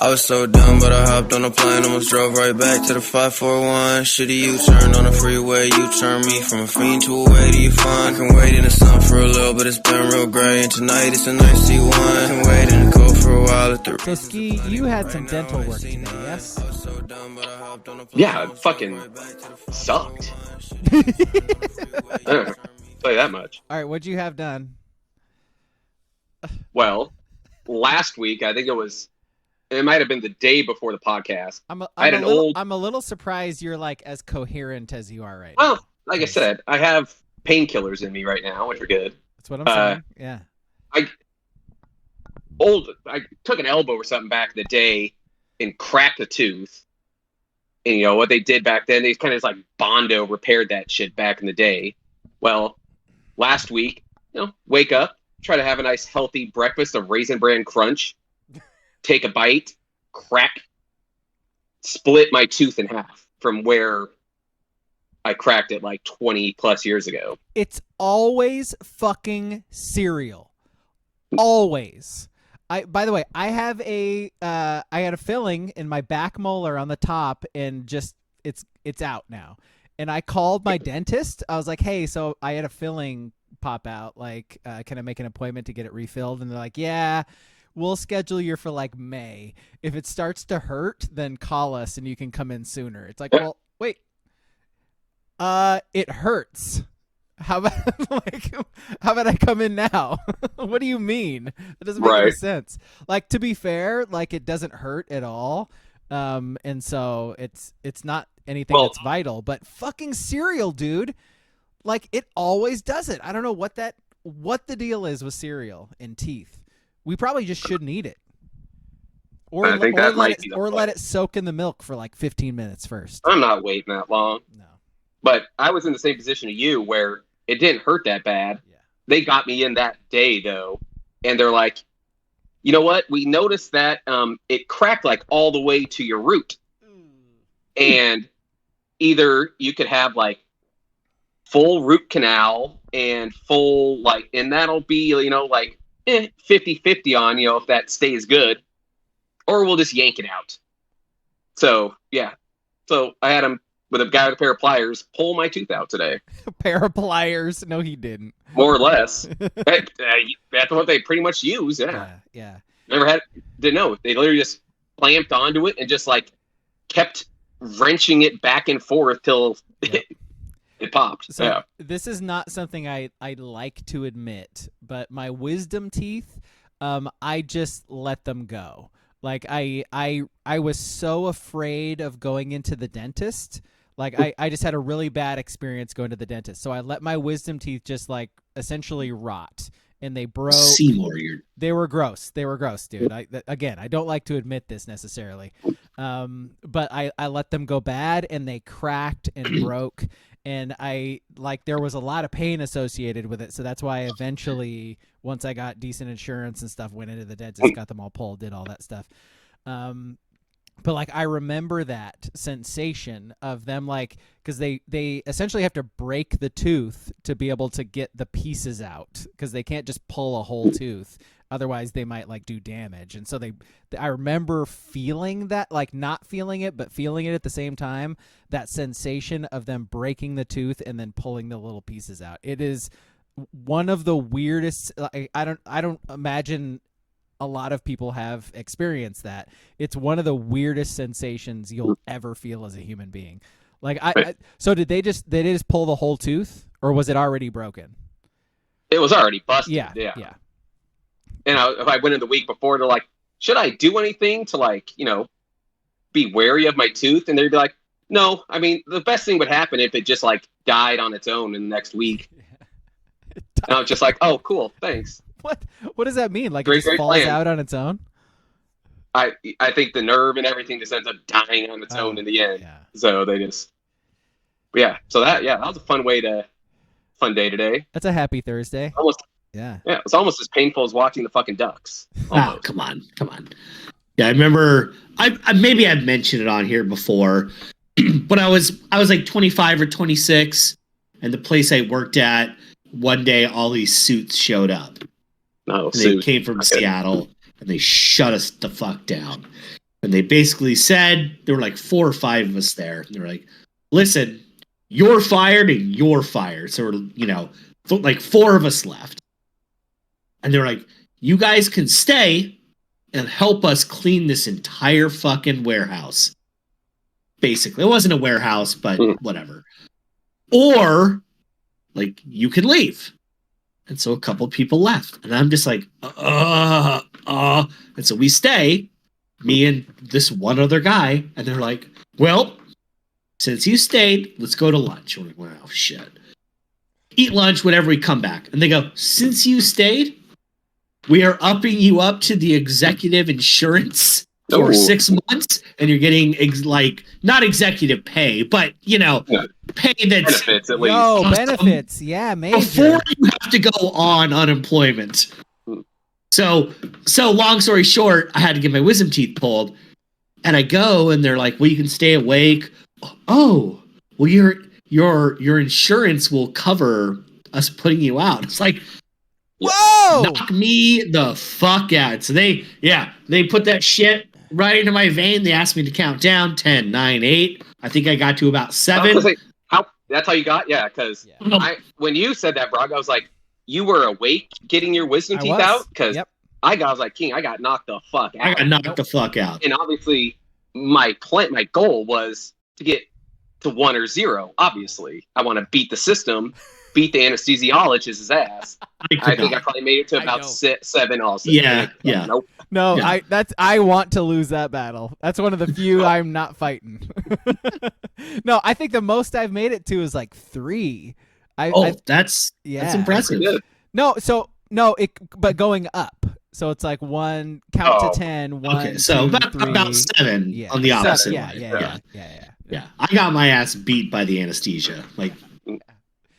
I was so dumb, but I hopped on a plane, almost drove right back to the 541. Shitty U-turn on the freeway, you turn me from a fiend to a way to you fun. I can wait in the sun for a little, but it's been real gray, and tonight it's a nice C1. I can wait in the cold for a while at the... So, Ski, you had some dental work today, yes? Yeah, it fucking sucked. I don't know, tell you that much. All right, what'd you have done? Well, last week, I think it might have been the day before the podcast. I'm a little surprised you're like as coherent as you are right now. Well, like I said, I have painkillers in me right now, which are good. That's what I'm saying. Yeah. I took an elbow or something back in the day and cracked a tooth. And you know what they did back then? They kind of just like Bondo repaired that shit back in the day. Well, last week, wake up, try to have a nice healthy breakfast of Raisin Bran Crunch. Take a bite, crack, split my tooth in half from where I cracked it like 20 plus years ago. It's always fucking cereal. Always. By the way, I have I had a filling in my back molar on the top, and just it's out now. And I called my dentist. I was like, hey, so I had a filling pop out. Like, can I make an appointment to get it refilled? And they're like, yeah. We'll schedule you for like May. If it starts to hurt, then call us and you can come in sooner. It's like, well, wait. It hurts. How about I come in now? What do you mean? That doesn't make any sense. Like, to be fair, like it doesn't hurt at all. And so it's not anything that's vital, but fucking cereal, dude. Like it always does it. I don't know what the deal is with cereal and teeth. We probably just shouldn't eat it. Or let it soak in the milk for like 15 minutes first. I'm not waiting that long. No. But I was in the same position as you where it didn't hurt that bad. Yeah. They got me in that day, though. And they're like, you know what? We noticed that it cracked like all the way to your root. And either you could have like full root canal and full like, and that'll be, 50-50 on, if that stays good, or we'll just yank it out. So, yeah. So I had him with a guy with a pair of pliers pull my tooth out today. A pair of pliers? No, he didn't. More or less. That's what they pretty much use. Yeah. Didn't know. They literally just clamped onto it and just like kept wrenching it back and forth till it popped. So this is not something I like to admit, but my wisdom teeth, I just let them go. Like I was so afraid of going into the dentist. Like I just had a really bad experience going to the dentist. So I let my wisdom teeth just like essentially rot, and they broke. Seymour, they were gross. They were gross, dude. I don't like to admit this necessarily. But I let them go bad, and they cracked and broke. And there was a lot of pain associated with it. So that's why I eventually, once I got decent insurance and stuff, went into the dentist, got them all pulled, did all that stuff. But like, I remember that sensation of them, like, cause they essentially have to break the tooth to be able to get the pieces out. Cause they can't just pull a whole tooth. Otherwise they might like do damage. And so I remember feeling that, like not feeling it, but feeling it at the same time, that sensation of them breaking the tooth and then pulling the little pieces out. It is one of the weirdest. I don't imagine a lot of people have experienced that. It's one of the weirdest sensations you'll ever feel as a human being. Like so did they just pull the whole tooth, or was it already broken? It was already busted. Yeah. And I went in the week before, they're like, should I do anything to like, be wary of my tooth? And they'd be like, no. I mean, the best thing would happen if it just like died on its own in the next week. And I was just like, oh, cool, thanks. What does that mean? Like it just falls out on its own? I think the nerve and everything just ends up dying on its own in the end. Yeah. So they just, So that was a fun day today. That's a happy Thursday. Almost. Yeah. Yeah. It's almost as painful as watching the fucking Ducks. Oh, come on. Yeah, I remember. Maybe I've mentioned it on here before, but I was like 25 or 26, and the place I worked at, one day all these suits showed up. No, and they came from Seattle, and they shut us the fuck down. And they basically said, there were like 4 or 5 of us there. And they're like, listen, you're fired and you're fired. So we're, like 4 of us left. And they're like, you guys can stay and help us clean this entire fucking warehouse. Basically, it wasn't a warehouse, but whatever. Or, like, you can leave. And so a couple people left. And I'm just like, And so we stay, me and this one other guy. And they're like, well, since you stayed, let's go to lunch. We're like, wow, shit. Eat lunch whenever we come back. And they go, since you stayed, we are upping you up to the executive insurance for 6 months, and you're getting not executive pay, but pay that's benefits at least. No, benefits, yeah, major. Before you have to go on unemployment. So long story short, I had to get my wisdom teeth pulled, and I go, and they're like, "Well, you can stay awake." Oh, well, your insurance will cover us putting you out. It's like, whoa, knock me the fuck out. So they put that shit right into my vein. They asked me to count down 10, 9, 8. I think I got to about 7. That's how you got? Yeah, because when you said that, Braga, I was like, you were awake getting your wisdom teeth out? Because I was like, King, I got knocked the fuck out. I got knocked the fuck out. And obviously, my goal was to get to 1 or 0. Obviously, I want to beat the system, beat the anesthesiologist's ass. I think I probably made it to about 7 also. Yeah. Nope. No, yeah. I want to lose that battle. That's one of the few I'm not fighting. No, I think the most I've made it to is like 3. That's impressive. But going up. So it's like 1 count to 10. 1, okay, so 2, 3. about 7 on the opposite. Yeah. I got my ass beat by the anesthesia. Like,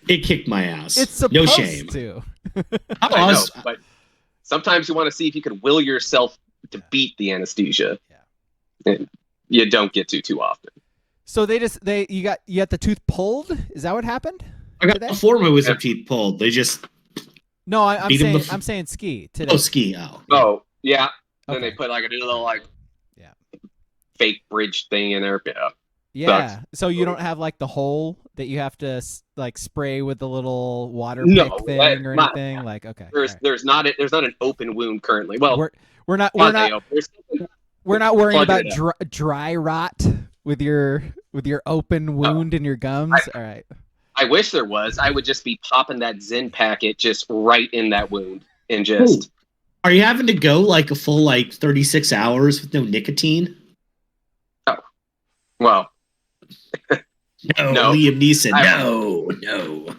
it kicked my ass. It's supposed no shame. to. I know, but sometimes you want to see if you can will yourself to beat the anesthesia. Yeah. And you don't get to too often. So you got the tooth pulled? Is that what happened? I got before my wisdom teeth pulled. They just I'm saying ski today. Oh, ski. Oh, yeah. Okay. Then they put like a little fake bridge thing in there. Yeah. Yeah. Sucks. So you don't have like the hole that you have to like spray with the little water pick thing or anything. Like, okay. There's not an open wound currently. Well, we're not worrying about dry rot with your open wound in your gums. All right. I wish there was. I would just be popping that Zen packet just right in that wound and just. Ooh. Are you having to go like a full 36 hours with no nicotine? Oh, well. No, Liam Neeson. No.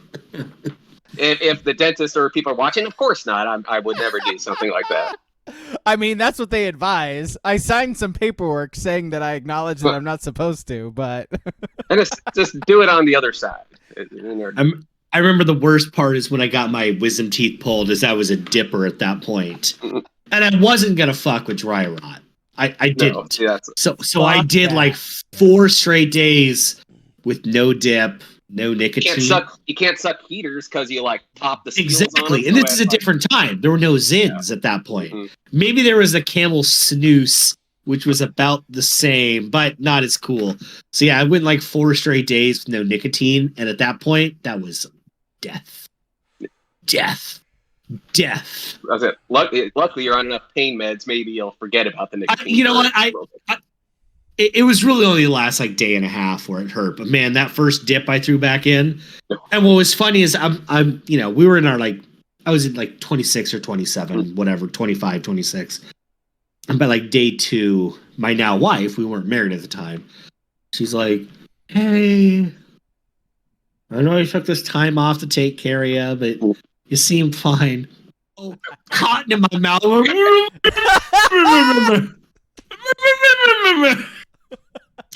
If the dentist or people are watching, of course not. I would never do something like that. I mean, that's what they advise. I signed some paperwork saying that I acknowledge that I'm not supposed to, but and just do it on the other side. I remember the worst part is when I got my wisdom teeth pulled, is I was a dipper at that point, and I wasn't gonna fuck with dry rot. I didn't. So I did like 4 straight days with no dip, no nicotine. You can't suck heaters because you pop the seals exactly. on them, and this is a different time. There were no Zins at that point. Mm-hmm. Maybe there was a Camel Snooze, which was about the same, but not as cool. So yeah, I went 4 straight days with no nicotine, and at that point, that was death. That's it. Luckily, you're on enough pain meds. Maybe you'll forget about the nicotine. You know what? It was really only the last day and a half where it hurt. But man, that first dip I threw back in, and what was funny is we were in our I was in 26 or 27, whatever, 25, 26. And by day 2, my now wife, we weren't married at the time, she's like, "Hey, I know you took this time off to take care of you, but you seem fine." Oh, cotton in my mouth.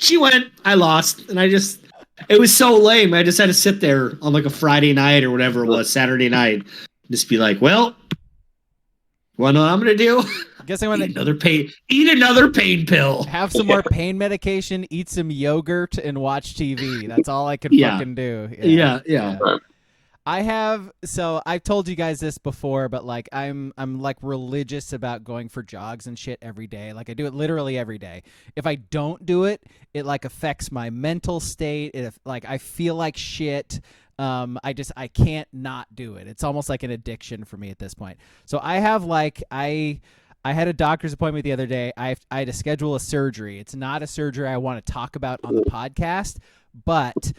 She went, I lost, and it was so lame. I just had to sit there on a Friday night or whatever it was, Saturday night, just be like, well, what I'm going to do? I guess I want to eat another pain pill. Have some more pain medication, eat some yogurt, and watch TV. That's all I could fucking do. Yeah. So I've told you guys this before, but like I'm like religious about going for jogs and shit every day. Like I do it literally every day. If I don't do it, it like affects my mental state. Like I feel like shit. I can't not do it. It's almost like an addiction for me at this point. So I have like I had a doctor's appointment the other day. I had to schedule a surgery. It's not a surgery I want to talk about on the podcast, but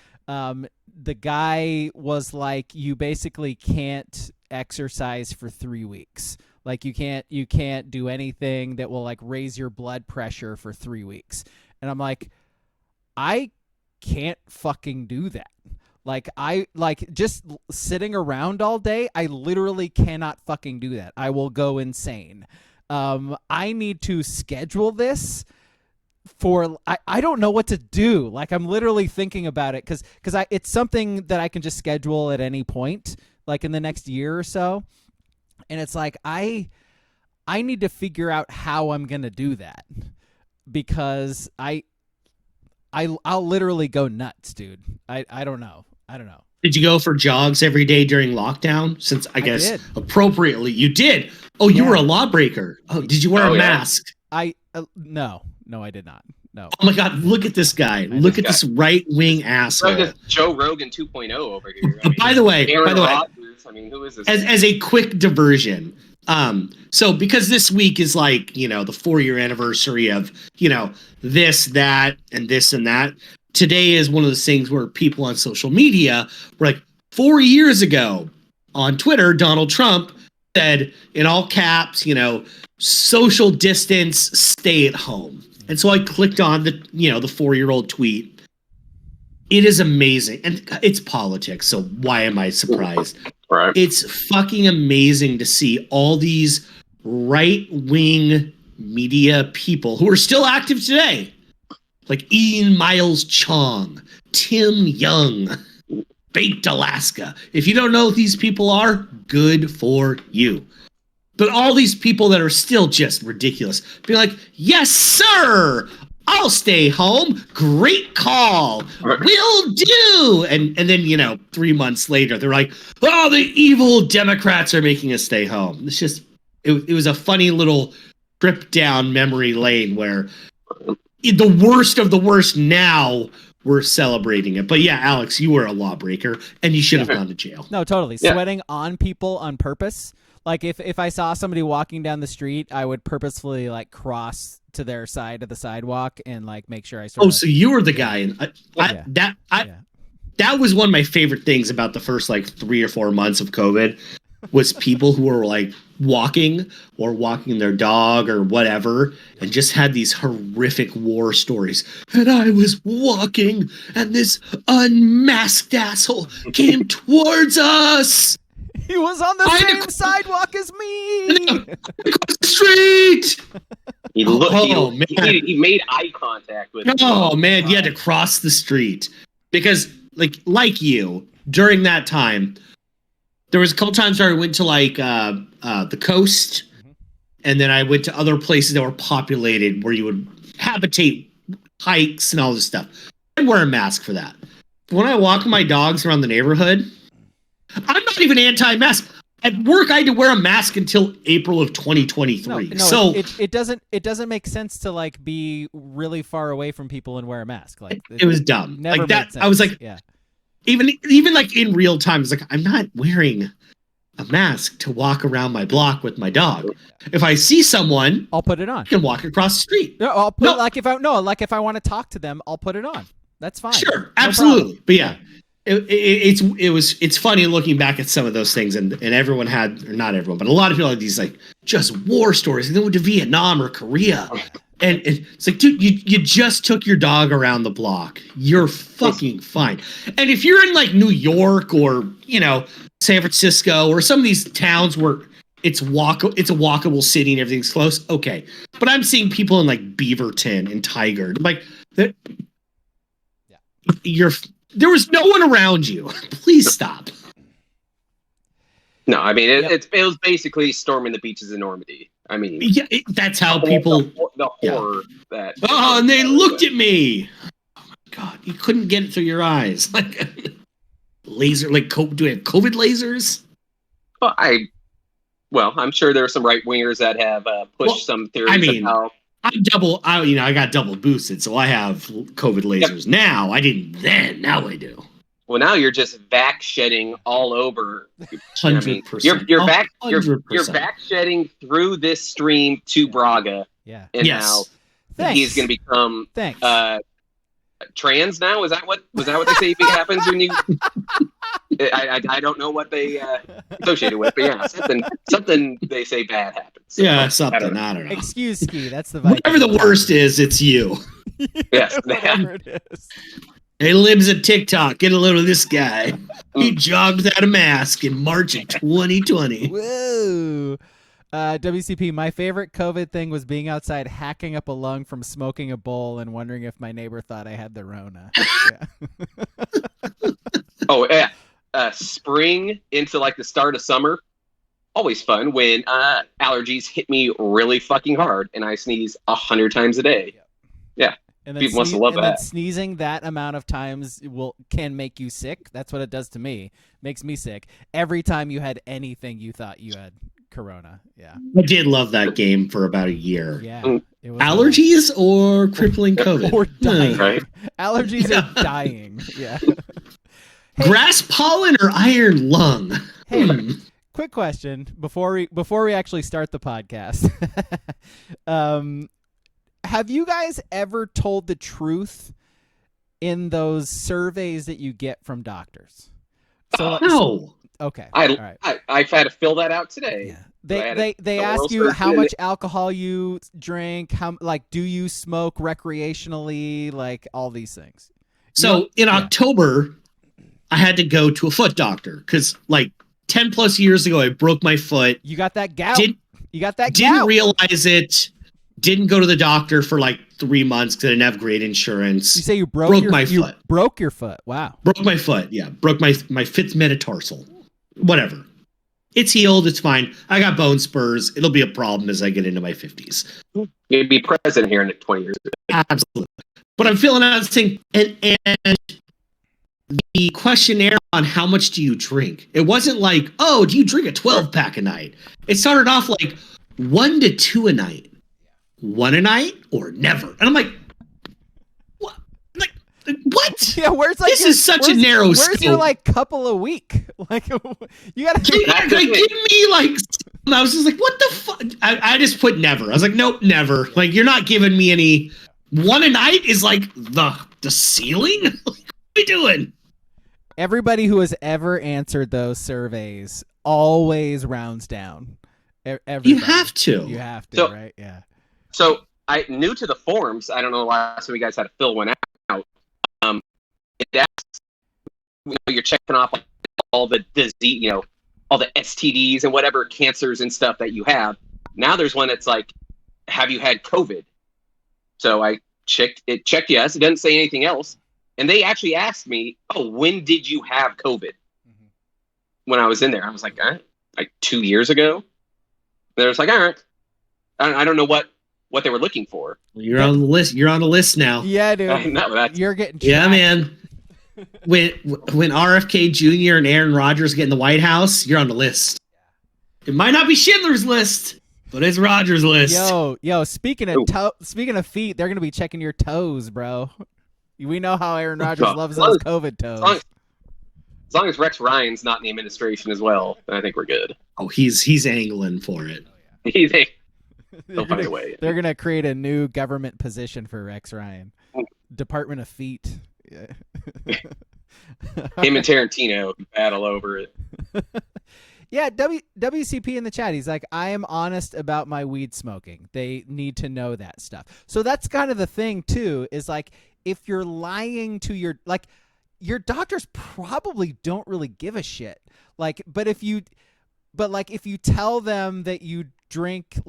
the guy was like, you basically can't exercise for 3 weeks. Like you can't do anything that will like raise your blood pressure for 3 weeks. And I'm like, I can't fucking do that. Like I like just sitting around all day. I literally cannot fucking do that. I will go insane. I need to schedule this for I don't know what to do. Like I'm literally thinking about it because it's something that I can just schedule at any point, like in the next year or so. And it's like I need to figure out how I'm gonna do that because I'll literally go nuts, dude. I don't know. Did you go for jogs every day during lockdown? Since I guess did. Appropriately you did. Oh, you were a lawbreaker. Oh, did you wear a mask? No, I did not. No. Oh my God! Look at this guy. Look at this right-wing asshole. Like Joe Rogan 2.0 over here. By the way, Rodgers, I mean, who is this? As a quick diversion, so because this week is like, the 4-year anniversary of, this, that, and this and that. Today is one of those things where people on social media were like, 4 years ago on Twitter, Donald Trump said in all caps, social distance, stay at home. And so I clicked on the 4-year-old tweet. It is amazing. And it's politics. So why am I surprised? Right. It's fucking amazing to see all these right-wing media people who are still active today. Like Ian Miles Chong, Tim Young, Baked Alaska. If you don't know who these people are, good for you. But all these people that are still just ridiculous, be like, yes, sir, I'll stay home. Great call. Will do. And then, 3 months later, they're like, oh, the evil Democrats are making us stay home. It's just, it was a funny little trip down memory lane where the worst of the worst now we're celebrating it. But yeah, Alex, you were a lawbreaker and you should have gone to jail. No, totally. Yeah. Sweating on people on purpose. Like if I saw somebody walking down the street, I would purposefully like cross to their side of the sidewalk and like make sure I sort of. So you were the guy. That was one of my favorite things about the first like 3 or 4 months of COVID was people who were like walking their dog or whatever and just had these horrific war stories. And I was walking and this unmasked asshole came towards us. He was on the same sidewalk as me. Across the street. He made eye contact with me. Oh man, you had to cross the street because like you during that time. There was a couple times where I went to like the coast, and then I went to other places that were populated where you would habitate hikes and all this stuff. I wear a mask for that. When I walk my dogs around the neighborhood, I'm not even anti-mask. At work, I had to wear a mask until April of 2023. No, so it doesn't make sense to like be really far away from people and wear a mask. Like it was dumb. Never like that. Made sense. I was like, yeah. Even like in real time, it's like I'm not wearing a mask to walk around my block with my dog. If I see someone, I'll put it on. I can walk across the street. No, I'll put if I want to talk to them, I'll put it on. That's fine. Sure, absolutely. But yeah. It's funny looking back at some of those things and everyone had, or not everyone, but a lot of people had these like just war stories and they went to Vietnam or Korea. And it's like, dude, you just took your dog around the block. You're fucking fine. And if you're in like New York or, San Francisco or some of these towns where it's a walkable city and everything's close, okay. But I'm seeing people in like Beaverton and Tigard. Like, there was no one around you. Please stop. No, I mean, it was basically storming the beaches in Normandy. I mean, yeah, that's how people. The horror that. Oh, and they looked at me. Oh my God, you couldn't get it through your eyes. laser, like, do we have COVID lasers? Well, I'm sure there are some right wingers that have pushed some theories of how. I got double boosted, so I have COVID lasers now. I didn't then. Now I do. Well, now you're just vac shedding all over. 100%. You're vac shedding through this stream to Braga. Yeah. And Yes. now he's going to become trans now. Was that what they say happens when you? I don't know what they associated with, but yeah, something they say bad happens. So, yeah, something. I don't know. Excuse ski. That's the whatever the worst is, it's you. Yes, whatever it is. Hey, Libs at TikTok, get a little of this guy. He jogged without a mask in March of 2020. Whoa. WCP, my favorite COVID thing was being outside hacking up a lung from smoking a bowl and wondering if my neighbor thought I had the Rona. Yeah. Oh, yeah. Spring into like the start of summer, always fun when allergies hit me really fucking hard and I sneeze 100 times a day. Yeah. And then people must love that. Then sneezing that amount of times can make you sick. That's what it does to me. Makes me sick. Every time you had anything you thought you had Corona. Yeah. I did love that game for about a year. Yeah. It was allergies or crippling COVID? Or dying. Right? Allergies are dying. Yeah. Hey, grass pollen or iron lung? Hey, quick question before we actually start the podcast. Have you guys ever told the truth in those surveys that you get from doctors? No. Okay. I've had to fill that out today. Yeah. They ask you how much alcohol you drink, do you smoke recreationally, like all these things. So in October, I had to go to a foot doctor because like 10 plus years ago, I broke my foot. You got that gout. Didn't realize it. Didn't go to the doctor for like 3 months because I didn't have great insurance. You say you broke my foot. You broke your foot. Wow. Broke my foot. Yeah. Broke my fifth metatarsal. Whatever. It's healed. It's fine. I got bone spurs. It'll be a problem as I get into my 50s. You'd be president here in 20 years. Absolutely. But I'm filling out this thing, and the questionnaire on how much do you drink? It wasn't like, oh, do you drink a 12-pack a night? It started off like 1 to 2 a night. 1 a night or never. And I'm like, what? What? Yeah, this is such a narrow scope. Where's your like couple a week? Like you gotta give me like. I was just like, what the fuck? I just put never. I was like, nope, never. Like you're not giving me any. 1 a night is like the ceiling. What are we doing? Everybody who has ever answered those surveys always rounds down. Everybody. You have to, right? Yeah. So I new to the forms. I don't know the last time you guys had to fill one out. It asks, you're checking off all the disease, all the STDs and whatever cancers and stuff that you have. Now there's one that's like, have you had COVID? So I checked yes. It doesn't say anything else. And they actually asked me, oh, when did you have COVID? Mm-hmm. When I was in there, I was like, like 2 years ago. They're just like, all right. I don't know what they were looking for. Well, you're on the list. You're on the list now. Yeah, dude. You're getting tracked. Yeah, man. When RFK Jr. and Aaron Rodgers get in the White House, you're on the list. It might not be Schindler's List, but it's Rodgers' list. Yo. Speaking of feet, they're gonna be checking your toes, bro. We know how Aaron Rodgers loves those COVID toes. As long as Rex Ryan's not in the administration as well, then I think we're good. Oh, he's angling for it. They'll find a way. They're gonna create a new government position for Rex Ryan, Department of Feet. Yeah. Him and Tarantino battle over it. Yeah, WCP in the chat. He's like, I am honest about my weed smoking. They need to know that stuff. So that's kind of the thing too. Is like if you're lying to your doctors probably don't really give a shit. But if you tell them that you drink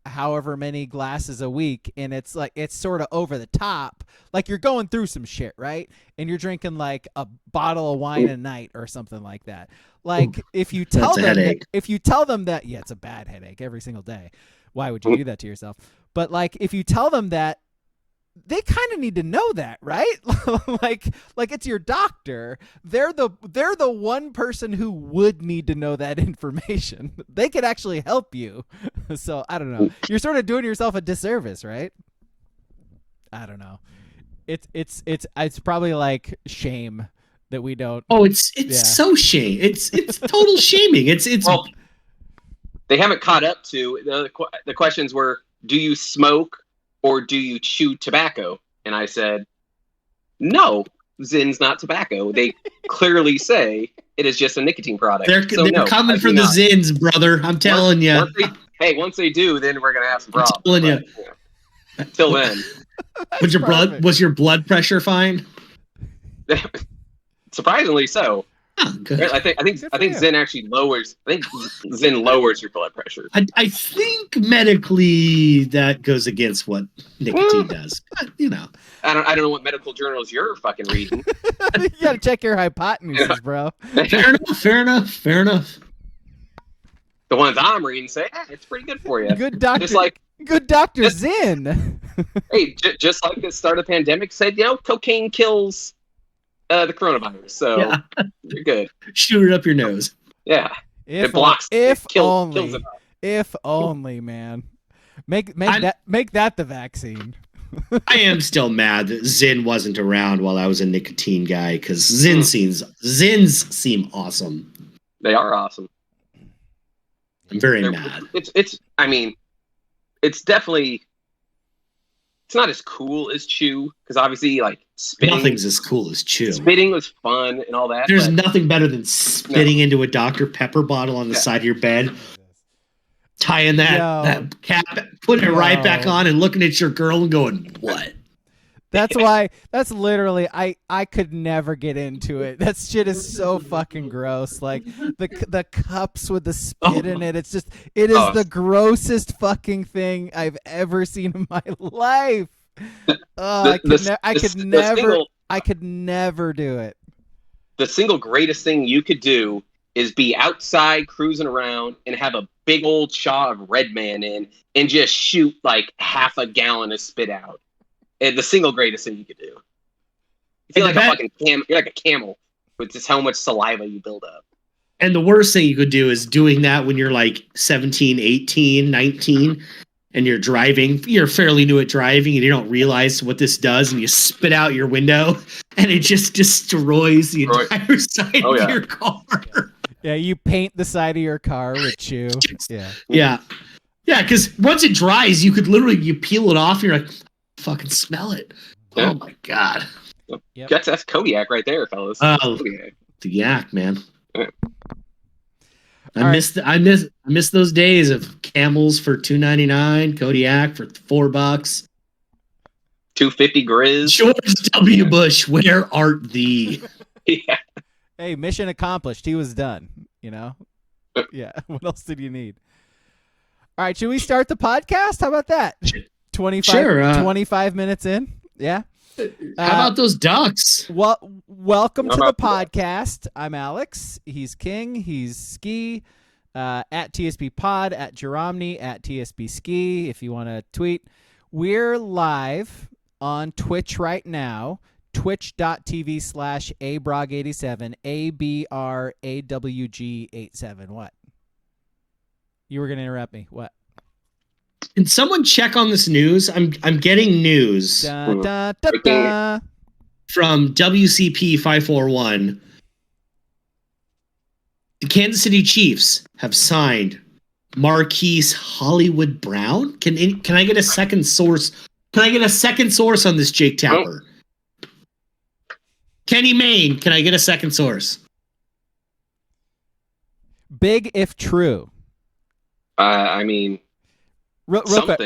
however many glasses a week and it's sort of over the top, like you're going through some shit, right? And you're drinking like a bottle of wine a night or something like that. Like if you tell them that, yeah, it's a bad headache every single day. Why would you do that to yourself? But like if you tell them that they kind of need to know that, right? like it's your doctor. They're the one person who would need to know that information. They could actually help you. So I don't know. You're sort of doing yourself a disservice, right? I don't know. It's probably like shame that we don't. Oh, it's so shame. It's total shaming. It's well, they haven't caught up to the questions were, do you smoke or do you chew tobacco? And I said, no, Zin's not tobacco. They clearly say it is just a nicotine product. They're coming for the Zins, brother. I'm telling you. Once they do, then we're gonna have some problems. I'm telling you. Till then. Was your blood pressure fine? Surprisingly so. Oh, good. I think Zen actually lowers. I think Zen lowers your blood pressure. I think medically that goes against what nicotine does. But, you know, I don't know what medical journals you're fucking reading. You gotta check your hypotenuses, bro. Fair enough. The ones I'm reading say, it's pretty good for you. Good doctor. Just like good Dr. Zen. Hey, just like the start of the pandemic said, cocaine kills the coronavirus, so you're good. Shoot it up your nose. Yeah, If only, man. Make that the vaccine. I am still mad that Zin wasn't around while I was a nicotine guy because Zins seem awesome. They are awesome. I'm very mad. It's definitely. It's not as cool as chew because obviously, like spitting. Nothing's as cool as chew. Spitting was fun and all that. There's nothing better than spitting into a Dr. Pepper bottle on the side of your bed, tying that cap, putting it right back on, and looking at your girl and going, "What?" That's literally I could never get into it. That shit is so fucking gross. Like the cups with the spit in it. It is the grossest fucking thing I've ever seen in my life. I could never do it. The single greatest thing you could do is be outside cruising around and have a big old shot of Red Man in and just shoot like half a gallon of spit out. The single greatest thing you could do. You feel like a fucking camel. You're like a camel with just how much saliva you build up. And the worst thing you could do is doing that when you're like 17, 18, 19, and you're driving. You're fairly new at driving, and you don't realize what this does, and you spit out your window, and it just destroys the entire side of your car. Yeah, you paint the side of your car with chew. Yeah, because once it dries, you could literally peel it off, and you're like, fucking smell it. Oh my god. Yep. That's Kodiak right there, fellas. The yak, man. I miss those days of Camels for $2.99, Kodiak for $4, $2.50 Grizz. George W. Bush, where art thee? Yeah. Hey, mission accomplished. He was done. You know. Yeah. What else did you need? All right, should we start the podcast? How about that? 25 minutes in. Yeah. How about those ducks? Well, welcome to the podcast. I'm Alex. He's King. He's Ski. At TSP Pod, at Jeromney, at TSP Ski, if you want to tweet. We're live on Twitch right now. Twitch.tv/abrag87, ABRAWG87. What? You were going to interrupt me. What? Can someone check on this news? I'm getting news from WCP 541. The Kansas City Chiefs have signed Marquise Hollywood Brown. Can I get a second source? Can I get a second source on this, Jake Tapper? Kenny Mayne, can I get a second source? Big if true. Real quick.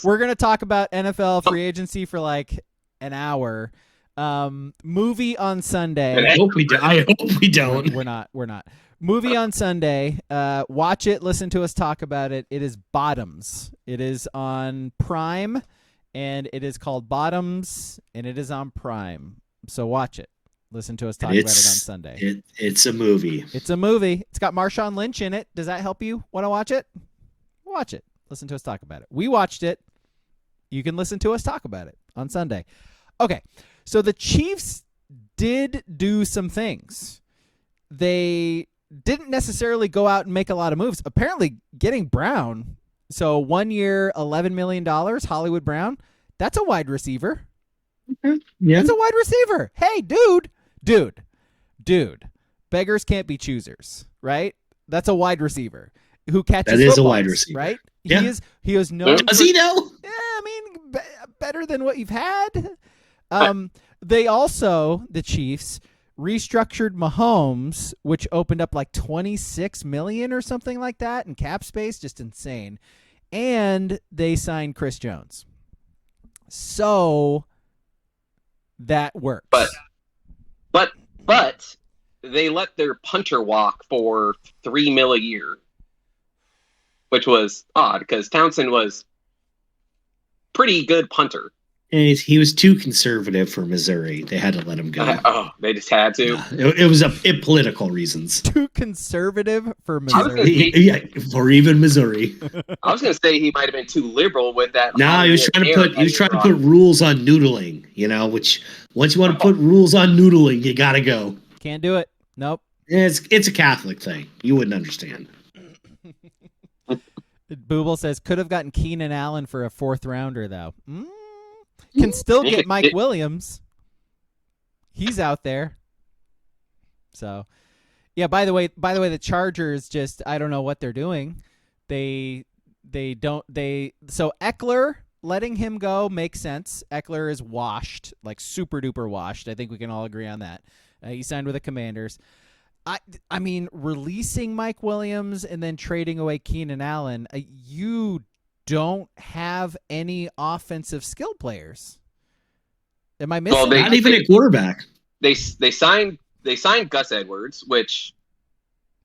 We're going to talk about NFL free agency for like an hour. Movie on Sunday. I hope we don't. We're not. Movie on Sunday. Watch it. Listen to us talk about it. It is Bottoms. It is on Prime, and it is called Bottoms, and it is on Prime. So watch it. Listen to us talk about it on Sunday. It's a movie. It's a movie. It's got Marshawn Lynch in it. Does that help you want to watch it? Watch it. Listen to us talk about it. We watched it. You can listen to us talk about it. on Sunday. Okay, so the Chiefs did do some things. They didn't necessarily go out and make a lot of moves. Apparently, getting Brown, so 1 year, $11 million, Hollywood Brown, that's a wide receiver. Yeah. That's a wide receiver. Hey, dude. Beggars can't be choosers, right? That's a wide receiver who catches That is a footballs, wide receiver. right? Yeah. He is known Does for, he though? yeah, I mean, better than what you've had. They also, the Chiefs, restructured Mahomes, which opened up like $26 million or something like that in cap space, just insane. And they signed Chris Jones. So that works. But they let their punter walk for $3 million a year, which was odd because Townsend was pretty good punter. And he was too conservative for Missouri. They had to let him go. They just had to. It was political reasons. Too conservative for Missouri. Yeah, for even Missouri. I was going to say he might have been too liberal with that. No, he was trying to put rules on noodling. Which once you want to put rules on noodling, you got to go. Can't do it. Nope. It's a Catholic thing. You wouldn't understand. Booble says could have gotten Keenan Allen for a 4th rounder though. Can still get Mike Williams. He's out there. So, yeah. By the way, the Chargers just I don't know what they're doing. So Eckler letting him go makes sense. Eckler is washed, like super duper washed. I think we can all agree on that. He signed with the Commanders. I mean, releasing Mike Williams and then trading away Keenan Allen, you don't have any offensive skill players. Am I missing? Well, not even a quarterback. They signed Gus Edwards, which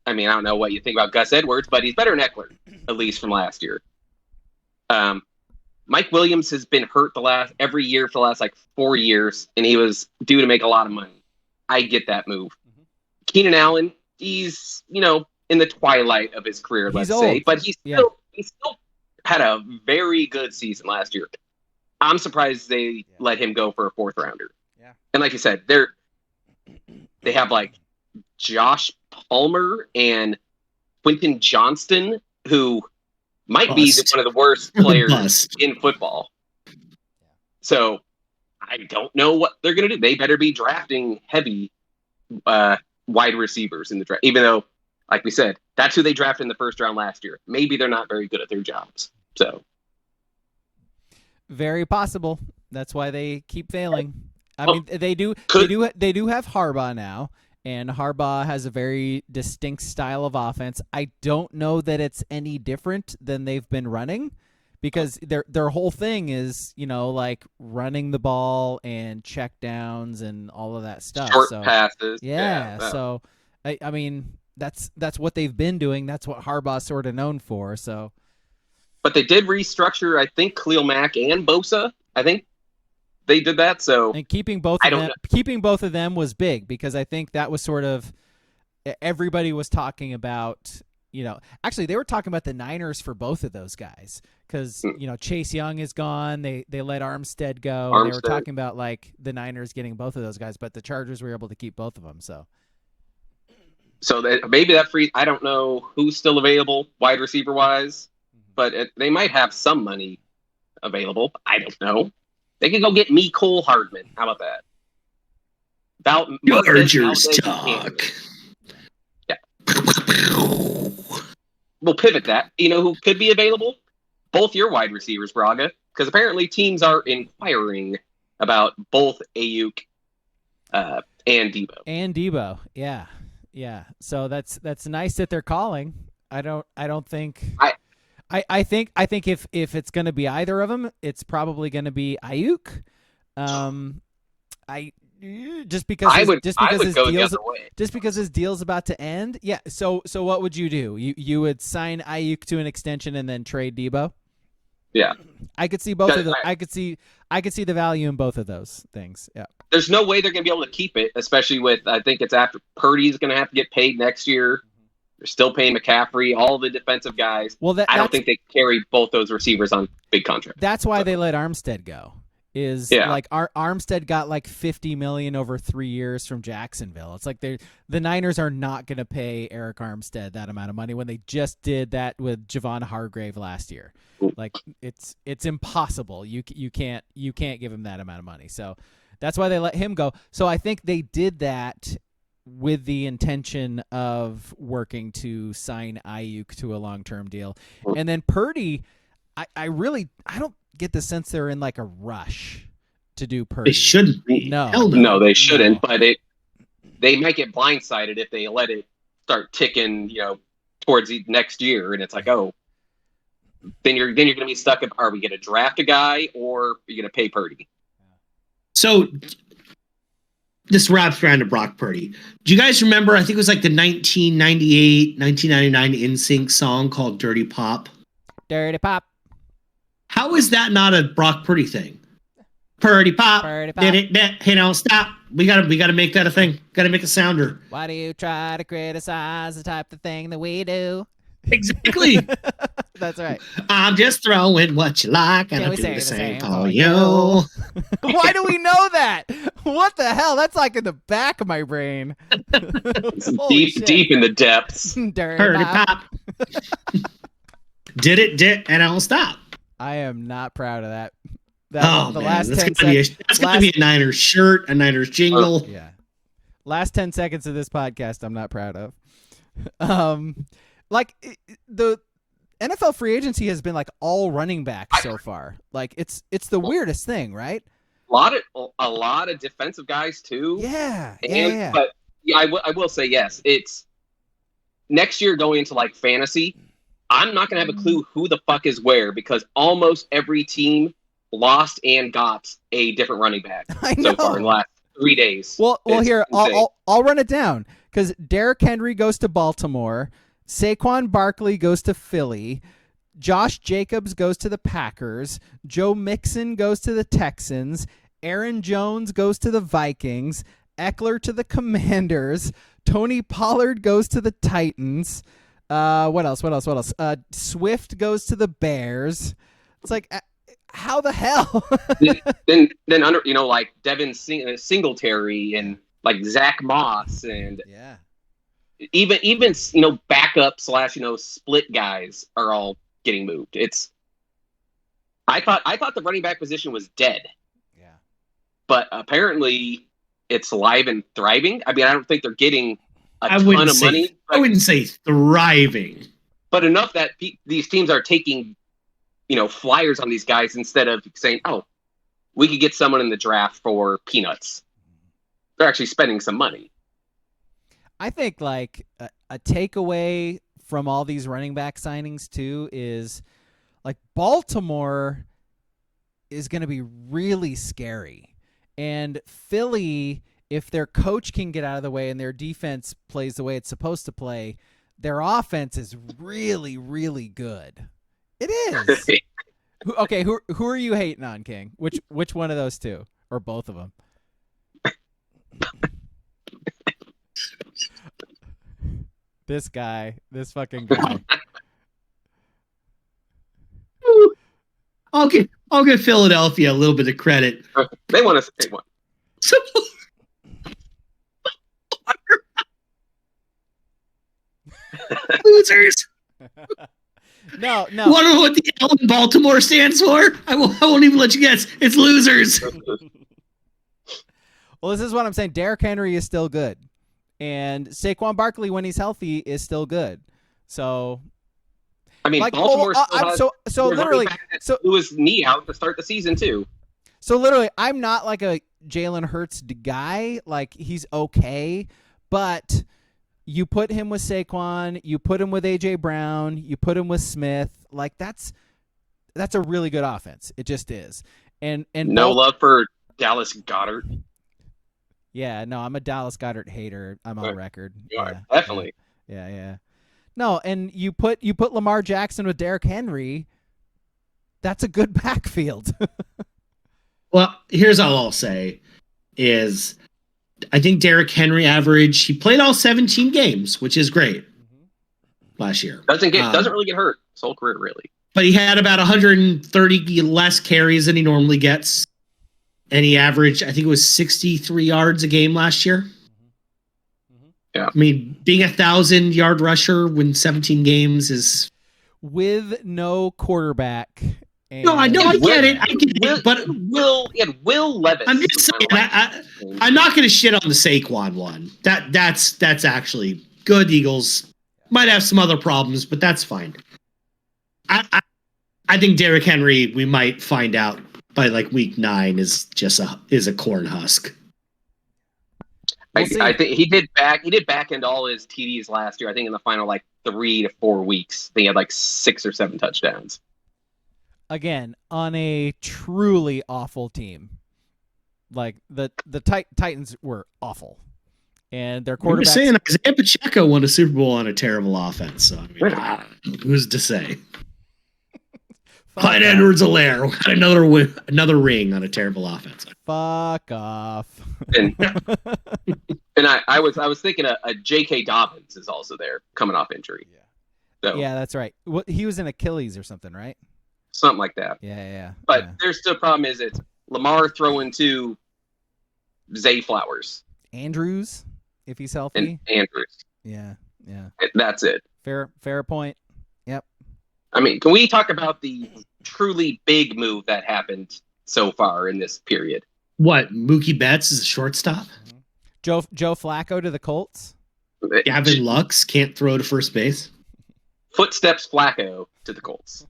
I mean I don't know what you think about Gus Edwards, but he's better than Eckler, at least from last year. Mike Williams has been hurt every year for the last like 4 years, and he was due to make a lot of money. I get that move. Mm-hmm. Keenan Allen, he's in the twilight of his career, let's say, but he still had a very good season last year. I'm surprised they let him go for a 4th rounder. Yeah. And like you said, they have like Josh Palmer and Quentin Johnston, who might be one of the worst players in football. So I don't know what they're going to do. They better be drafting heavy wide receivers in the draft, even though, like we said, that's who they drafted in the 1st round last year. Maybe they're not very good at their jobs. So very possible. That's why they keep failing. I mean, they do have Harbaugh now, and Harbaugh has a very distinct style of offense. I don't know that it's any different than they've been running, because their whole thing is, like running the ball and check downs and all of that stuff. Short passes. Yeah. So I mean, that's what they've been doing. That's what Harbaugh's sort of known for. So. But they did restructure, I think, Khalil Mack and Bosa. I think they did that. So and keeping both of them was big, because I think that was sort of everybody was talking about. Actually, they were talking about the Niners for both of those guys, because Chase Young is gone. They let Armstead go. They were talking about like the Niners getting both of those guys, but the Chargers were able to keep both of them. So maybe that free. I don't know who's still available wide receiver wise. But they might have some money available. I don't know. They can go get me Cole Hardman. How about that? Chargers talk. Yeah. We'll pivot that. You know who could be available? Both your wide receivers, Braga. Because apparently teams are inquiring about both Ayuk and Debo. Yeah. So that's nice that they're calling. I don't think. I think if it's going to be either of them, it's probably going to be Ayuk. Just because his deal's about to end. Yeah. So what would you do? You would sign Ayuk to an extension and then trade Debo? Yeah. I could see both of them. I could see the value in both of those things. Yeah. There's no way they're going to be able to keep it, especially with, I think it's after Purdy's going to have to get paid next year. They're still paying McCaffrey, all the defensive guys. Well, I don't think they carry both those receivers on big contracts. That's why they let Armstead go, Is like Armstead got like $50 million over 3 years from Jacksonville. It's like the Niners are not going to pay Eric Armstead that amount of money when they just did that with Javon Hargrave last year. Like it's impossible. You can't give him that amount of money. So that's why they let him go. So I think they did that with the intention of working to sign Ayuk to a long-term deal. And then Purdy, I don't get the sense they're in like a rush to do Purdy. They shouldn't be. No, they shouldn't. No. But they might get blindsided if they let it start ticking, towards the next year, and it's like, oh, then you're going to be stuck. Are we going to draft a guy or are you going to pay Purdy? So this wraps around to Brock Purdy. Do you guys remember? I think it was like the 1998, 1999 NSYNC song called "Dirty Pop." Dirty Pop. How is that not a Brock Purdy thing? Purdy pop, did it, hey, don't stop. We gotta make that a thing. Gotta make a sounder. Why do you try to criticize the type of thing that we do? Exactly. That's right. I'm just throwing what you like, and I'll do the same for you. Why do we know that? What the hell? That's like in the back of my brain. deep in the depths. Dirty pop. Did it, and I'll stop. I am not proud of that. That's gonna be a Niners shirt, a Niners jingle. Yeah. Last 10 seconds of this podcast, I'm not proud of. Like the NFL free agency has been like all running back so far. Like it's the weirdest thing, right? A lot of defensive guys too. Yeah. But I will say yes. It's next year going into like fantasy. I'm not going to have a clue who the fuck is where because almost every team lost and got a different running back so far in the last 3 days. Well, here I'll run it down because Derrick Henry goes to Baltimore, Saquon Barkley goes to Philly, Josh Jacobs goes to the Packers, Joe Mixon goes to the Texans, Aaron Jones goes to the Vikings, Eckler to the Commanders, Tony Pollard goes to the Titans. What else? Swift goes to the Bears. It's like, how the hell? then under like Devin Singletary and like Zach Moss and even backup / split guys are all getting moved. I thought the running back position was dead. Yeah, but apparently it's alive and thriving. I mean, I don't think they're getting a ton of money. I wouldn't say thriving, but enough that these teams are taking, flyers on these guys instead of saying, "Oh, we could get someone in the draft for peanuts." They're actually spending some money. I think like a takeaway from all these running back signings too is like Baltimore is going to be really scary, and Philly, if their coach can get out of the way and their defense plays the way it's supposed to play, their offense is really, really good. It is. Okay, who are you hating on, King? Which one of those two? Or both of them? This fucking guy. I'll give Philadelphia a little bit of credit. They want us to take one. Losers. No. Want to know what the L in Baltimore stands for? I won't even let you guess. It's losers. Well, this is what I'm saying. Derrick Henry is still good. And Saquon Barkley, when he's healthy, is still good. So, I mean, like, Baltimore so literally, it was knee out to start the season too. So literally, I'm not like a Jalen Hurts guy. Like, he's okay, but you put him with Saquon, you put him with A.J. Brown, you put him with Smith. Like, that's a really good offense. It just is. And no love for Dallas Goedert. Yeah, no, I'm a Dallas Goedert hater. I'm on record. You are, definitely. Yeah. No, and you put Lamar Jackson with Derrick Henry, that's a good backfield. Well, here's all I'll say is I think Derrick Henry he played all 17 games, which is great last year. Doesn't really get hurt his whole career, really. But he had about 130 less carries than he normally gets. and he averaged, I think it was 63 yards a game last year. Yeah. I mean, being 1,000-yard rusher when 17 games is with no quarterback. And no, I know, I get it, but Will Levis. I'm just saying, I'm not going to shit on the Saquon one. That's actually good. Eagles might have some other problems, but that's fine. I think Derrick Henry, we might find out by like week 9 is a corn husk. We'll see. I think he did back end all his TDs last year. I think in the final like 3 to 4 weeks, I think he had like 6 or 7 touchdowns. Again, on a truly awful team. Like the Titans were awful. And their I'm quarterback. just saying, Isaiah Pacheco won a Super Bowl on a terrible offense. So I mean, who's to say? Clyde Edwards-Helaire got another ring on a terrible offense. Fuck off. And I was thinking a J.K. Dobbins is also there coming off injury. Yeah. So, Yeah, that's right. He was in Achilles or something, right? something like that. Yeah. But there's still a problem is it's Lamar throwing to Zay Flowers. Andrews, if he's healthy. And Andrews. Yeah. That's it. Fair point. Yep. I mean, can we talk about the truly big move that happened so far in this period? What, Mookie Betts is a shortstop? Joe Flacco to the Colts. Gavin Lux can't throw to first base. Footsteps Flacco to the Colts.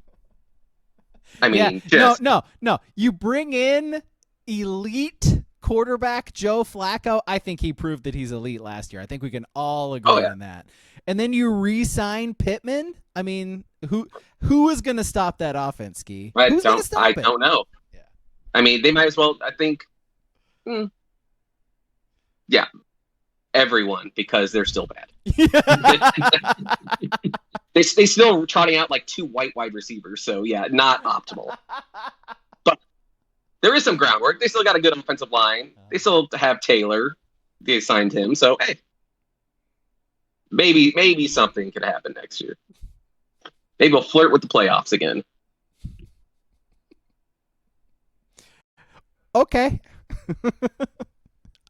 I mean, no. You bring in elite quarterback Joe Flacco. I think he proved that he's elite last year. I think we can all agree on that. And then you re-sign Pittman. I mean, who is going to stop that offense, Ski? Who's going to stop it? I don't know. Yeah. I mean, they might as well. I think. Yeah, everyone, because they're still bad. They still trotting out like 2 white wide receivers, so yeah, not optimal. But there is some groundwork. They still got a good offensive line. They still have Taylor. They signed him, so hey, maybe something could happen next year. Maybe we'll flirt with the playoffs again. Okay.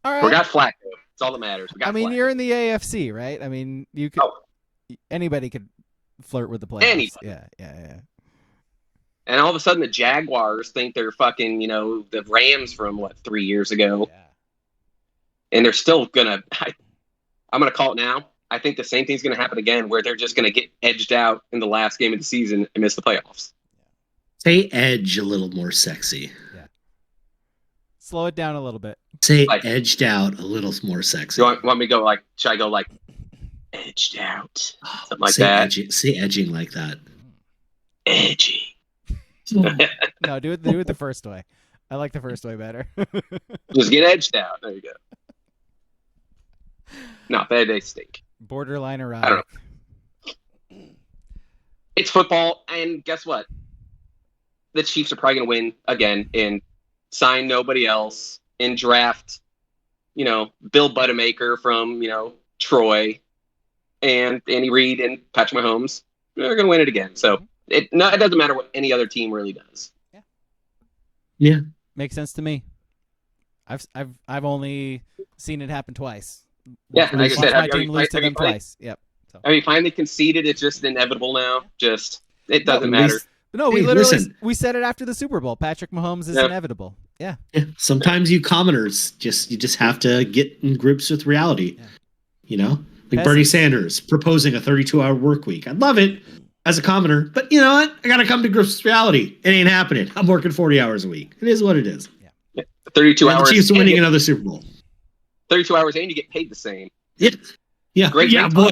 All right. We got Flacco. That's all that matters. We got Flacco. You're in the AFC, right? I mean, you could. Anybody could flirt with the playoffs. Anybody. Yeah. And all of a sudden, the Jaguars think they're fucking, the Rams from 3 years ago, and they're still gonna. I'm gonna call it now. I think the same thing's gonna happen again, where they're just gonna get edged out in the last game of the season and miss the playoffs. Say edge a little more sexy. Yeah. Slow it down a little bit. Say edged out a little more sexy. You want me to go should I go edged out? Something like that. Say edging like that. Edgy. No, do it the first way. I like the first way better. Just get edged out. There you go. No, they stink. Borderline erotic. I don't know. It's football, and guess what? The Chiefs are probably going to win again and sign nobody else and draft, Bill Budamaker from, Troy and Andy Reid and Patrick Mahomes. They're going to win it again. So it doesn't matter what any other team really does. Yeah. Makes sense to me. I've only seen it happen twice. Yeah, like I said, my team lose to them twice. Yep. So. Have you finally conceded? It's just inevitable now. It doesn't matter. No, we we said it after the Super Bowl. Patrick Mahomes is inevitable. Yeah. Sometimes you commoners you just have to get in grips with reality. Yeah. Like Bernie Sanders proposing a 32-hour work week. I'd love it as a commoner, but you know what? I got to come to grips with reality. It ain't happening. I'm working 40 hours a week. It is what it is. Yeah. 32 hours. The Chiefs are winning another Super Bowl. 32 hours and you get paid the same. Yeah. Great, boy.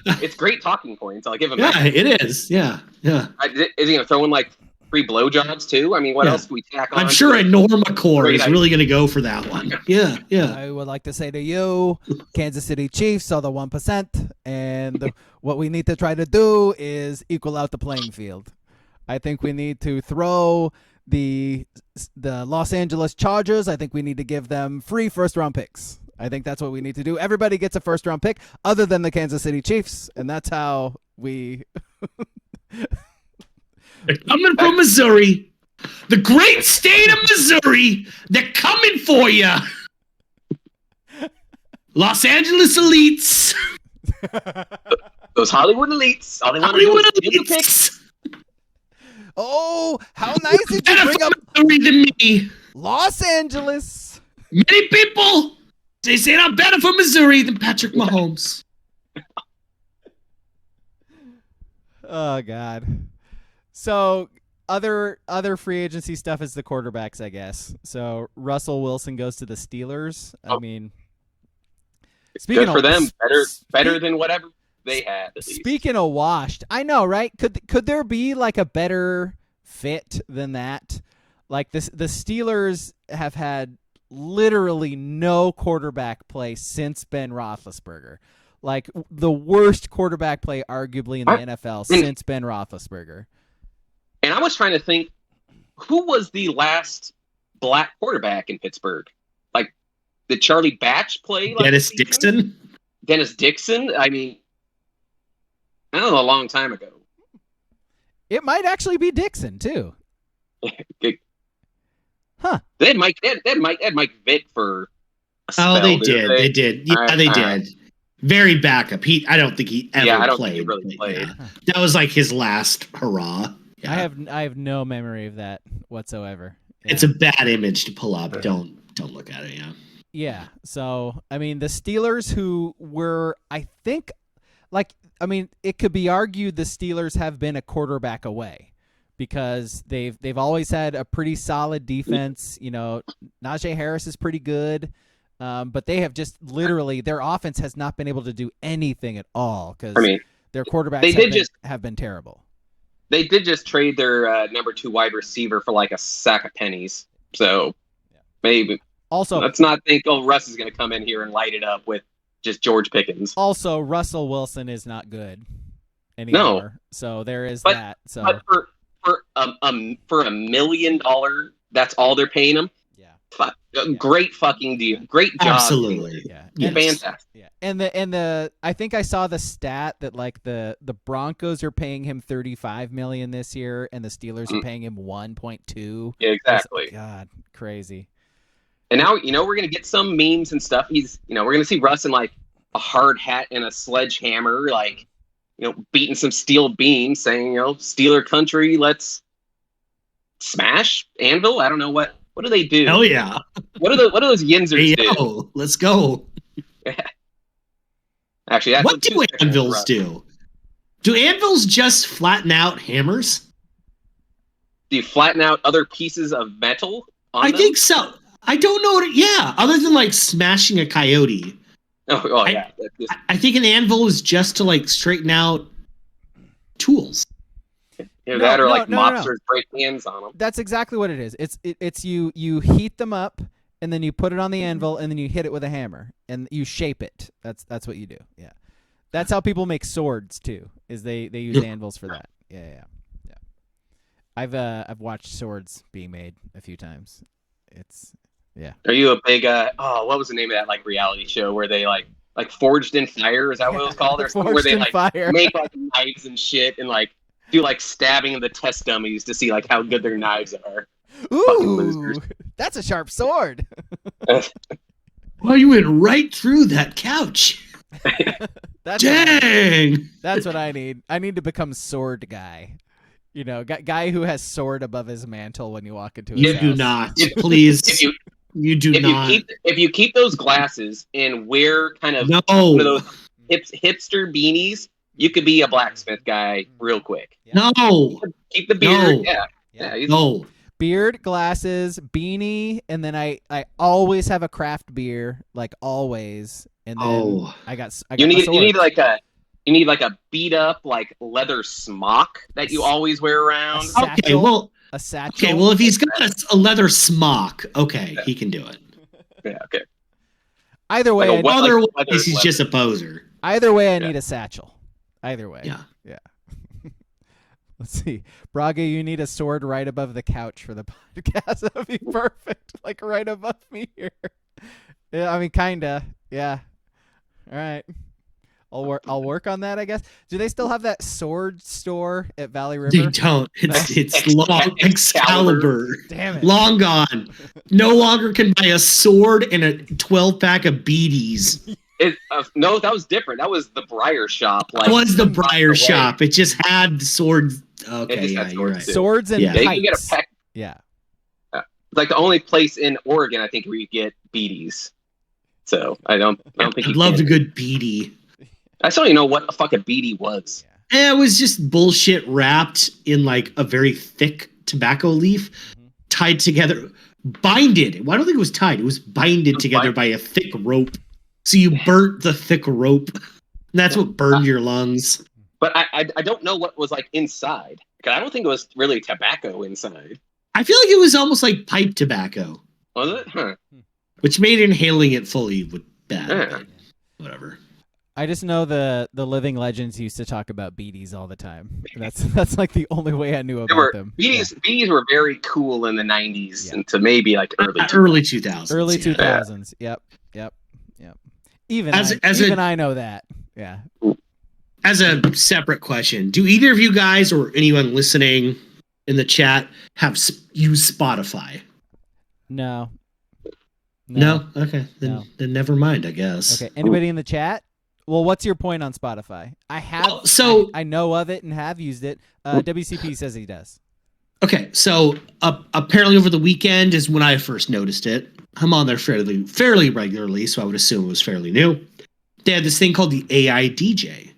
It's great talking points. I'll give him that. that. It is. Yeah. Is he going to throw in free blowjobs too? I mean, what else can we tack on? I'm sure a Norma Core is really going to go for that one. Yeah. I would like to say to you, Kansas City Chiefs are the 1%, and what we need to try to do is equal out the playing field. I think we need to throw the Los Angeles Chargers. I think we need to give them free first-round picks. I think that's what we need to do. Everybody gets a first-round pick other than the Kansas City Chiefs, and that's how we... They're coming from Missouri. The great state of Missouri, they're coming for you. Los Angeles elites. Those Hollywood elites. All they want to do Hollywood is steal the pick. elites. Oh, how nice did you Better bring for up Missouri than me. Los Angeles? Many people, they say I'm better for Missouri than Patrick Mahomes. Oh God. So other free agency stuff is the quarterbacks, I guess. So Russell Wilson goes to the Steelers. I mean, Good for them. Better than whatever they had. At least. Speaking of washed, I know, right? Could there be like a better fit than that? Like the Steelers have had literally no quarterback play since Ben Roethlisberger. Like the worst quarterback play arguably in the NFL since Ben Roethlisberger. And I was trying to think, who was the last black quarterback in Pittsburgh? Like, did Charlie Batch play? Like Dennis Dixon? Dennis Dixon? I mean, I don't know, a long time ago. It might actually be Dixon too. Huh? They had Mike Vick for a spell, Oh, they didn't did. They did. Yeah, they did. Very backup. I don't think he ever I don't played. think he really played. Yeah. That was like his last hurrah. Yeah. I have no memory of that whatsoever. Yeah. It's a bad image to pull up. Don't look at it. Yeah. Yeah. So I mean, the Steelers, who were, I think, like, I mean, it could be argued the Steelers have been a quarterback away because they've always had a pretty solid defense. You know, Najee Harris is pretty good. But they have just literally, their offense has not been able to do anything at all because their quarterbacks have been terrible. They did just trade their number 2 wide receiver for like a sack of pennies. So maybe. Also, let's not think, Russ is going to come in here and light it up with just George Pickens. Also, Russell Wilson is not good anymore. No. So there is that. So but for $1 million, that's all they're paying him. Great fucking deal. Great job. Absolutely. Yeah. Yes. Fantastic. Yeah. And the I think I saw the stat that like the Broncos are paying him $35 million this year and the Steelers are paying him 1.2. Yeah, exactly. God, crazy. And now, we're going to get some memes and stuff. We're going to see Russ in like a hard hat and a sledgehammer, like, beating some steel beams saying, Steeler country, let's smash Anvil. I don't know what do they do? Hell yeah! What do those Yinzers do? Let's go. Actually, what do anvils do? Do anvils just flatten out hammers? Do you flatten out other pieces of metal? I think so. I don't know other than like smashing a coyote. Yeah. I think an anvil is just to like straighten out tools. Mobsters break hands on them. That's exactly what it is. It's you heat them up and then you put it on the anvil and then you hit it with a hammer and you shape it. That's what you do. Yeah. That's how people make swords too. Is they use anvils for that. Yeah. I've watched swords being made a few times. Yeah. Are you a big what was the name of that like reality show where they like Forged in Fire? Is that what it was called? Or something where they like make like knives and shit and like do like stabbing of the test dummies to see like how good their knives are. Ooh, that's a sharp sword. Well, you went right through that couch. Dang! That's what I need. I need to become sword guy. Guy who has sword above his mantle when you walk into his house. You do not. Please. You do not. If you keep those glasses and wear kind of one of those hipster beanies, you could be a blacksmith guy real quick. Yeah. No. Keep the beard. No. Yeah. No. Beard, glasses, beanie, and then I always have a craft beer, like always. And then I got you need like a beat up like leather smock that you always wear around. A satchel. Okay, well if he's got a leather smock, he can do it. Yeah, okay. Either way, he's just a poser. Either way, I need a satchel. Either way. Yeah. Let's see. Braga, you need a sword right above the couch for the podcast. That would be perfect. Like right above me here. Yeah, I mean, kinda. Yeah. All right. I'll work on that, I guess. Do they still have that sword store at Valley They River? don't. It's long Excalibur. Damn it. Long gone. No longer can buy a sword and a 12-pack of beaties. No, that was different. That was the Briar Shop. That was the Briar Shop. It just had swords. Okay, just yeah, had you're swords right. too. Swords and Yeah. Yeah, you can get a pikes. pack. Yeah. It's like the only place in Oregon, I think, where you get beaties. So I don't think I you loved can. a good beadie. I still don't even know what the fuck a beadie was. It was just bullshit wrapped in like a very thick tobacco leaf, tied together, binded. Well, I don't think it was tied. It was binded together by a thick rope. So you burnt the thick rope. And that's what burned your lungs. But I don't know what was like inside. Because I don't think it was really tobacco inside. I feel like it was almost like pipe tobacco, Was it? Huh. which made inhaling it fully bad. Yeah. But whatever. I just know the living legends used to talk about beaties all the time. That's like the only way I knew about them. Beaties were very cool in the 90s Yeah. into maybe like early 2000s. Early 2000s. Early yeah. 2000s. Yep. Even I know that. Yeah. As a separate question, do either of you guys or anyone listening in the chat use Spotify? No. No? Okay. No. Then never mind, I guess. Okay. Anybody in the chat? Well, what's your point on Spotify? I have. Well, so- I know of it and have used it. WCP says he does. Okay, so apparently over the weekend is when I first noticed it. I'm on there fairly regularly, so I would assume it was fairly new. They had this thing called the AI DJ.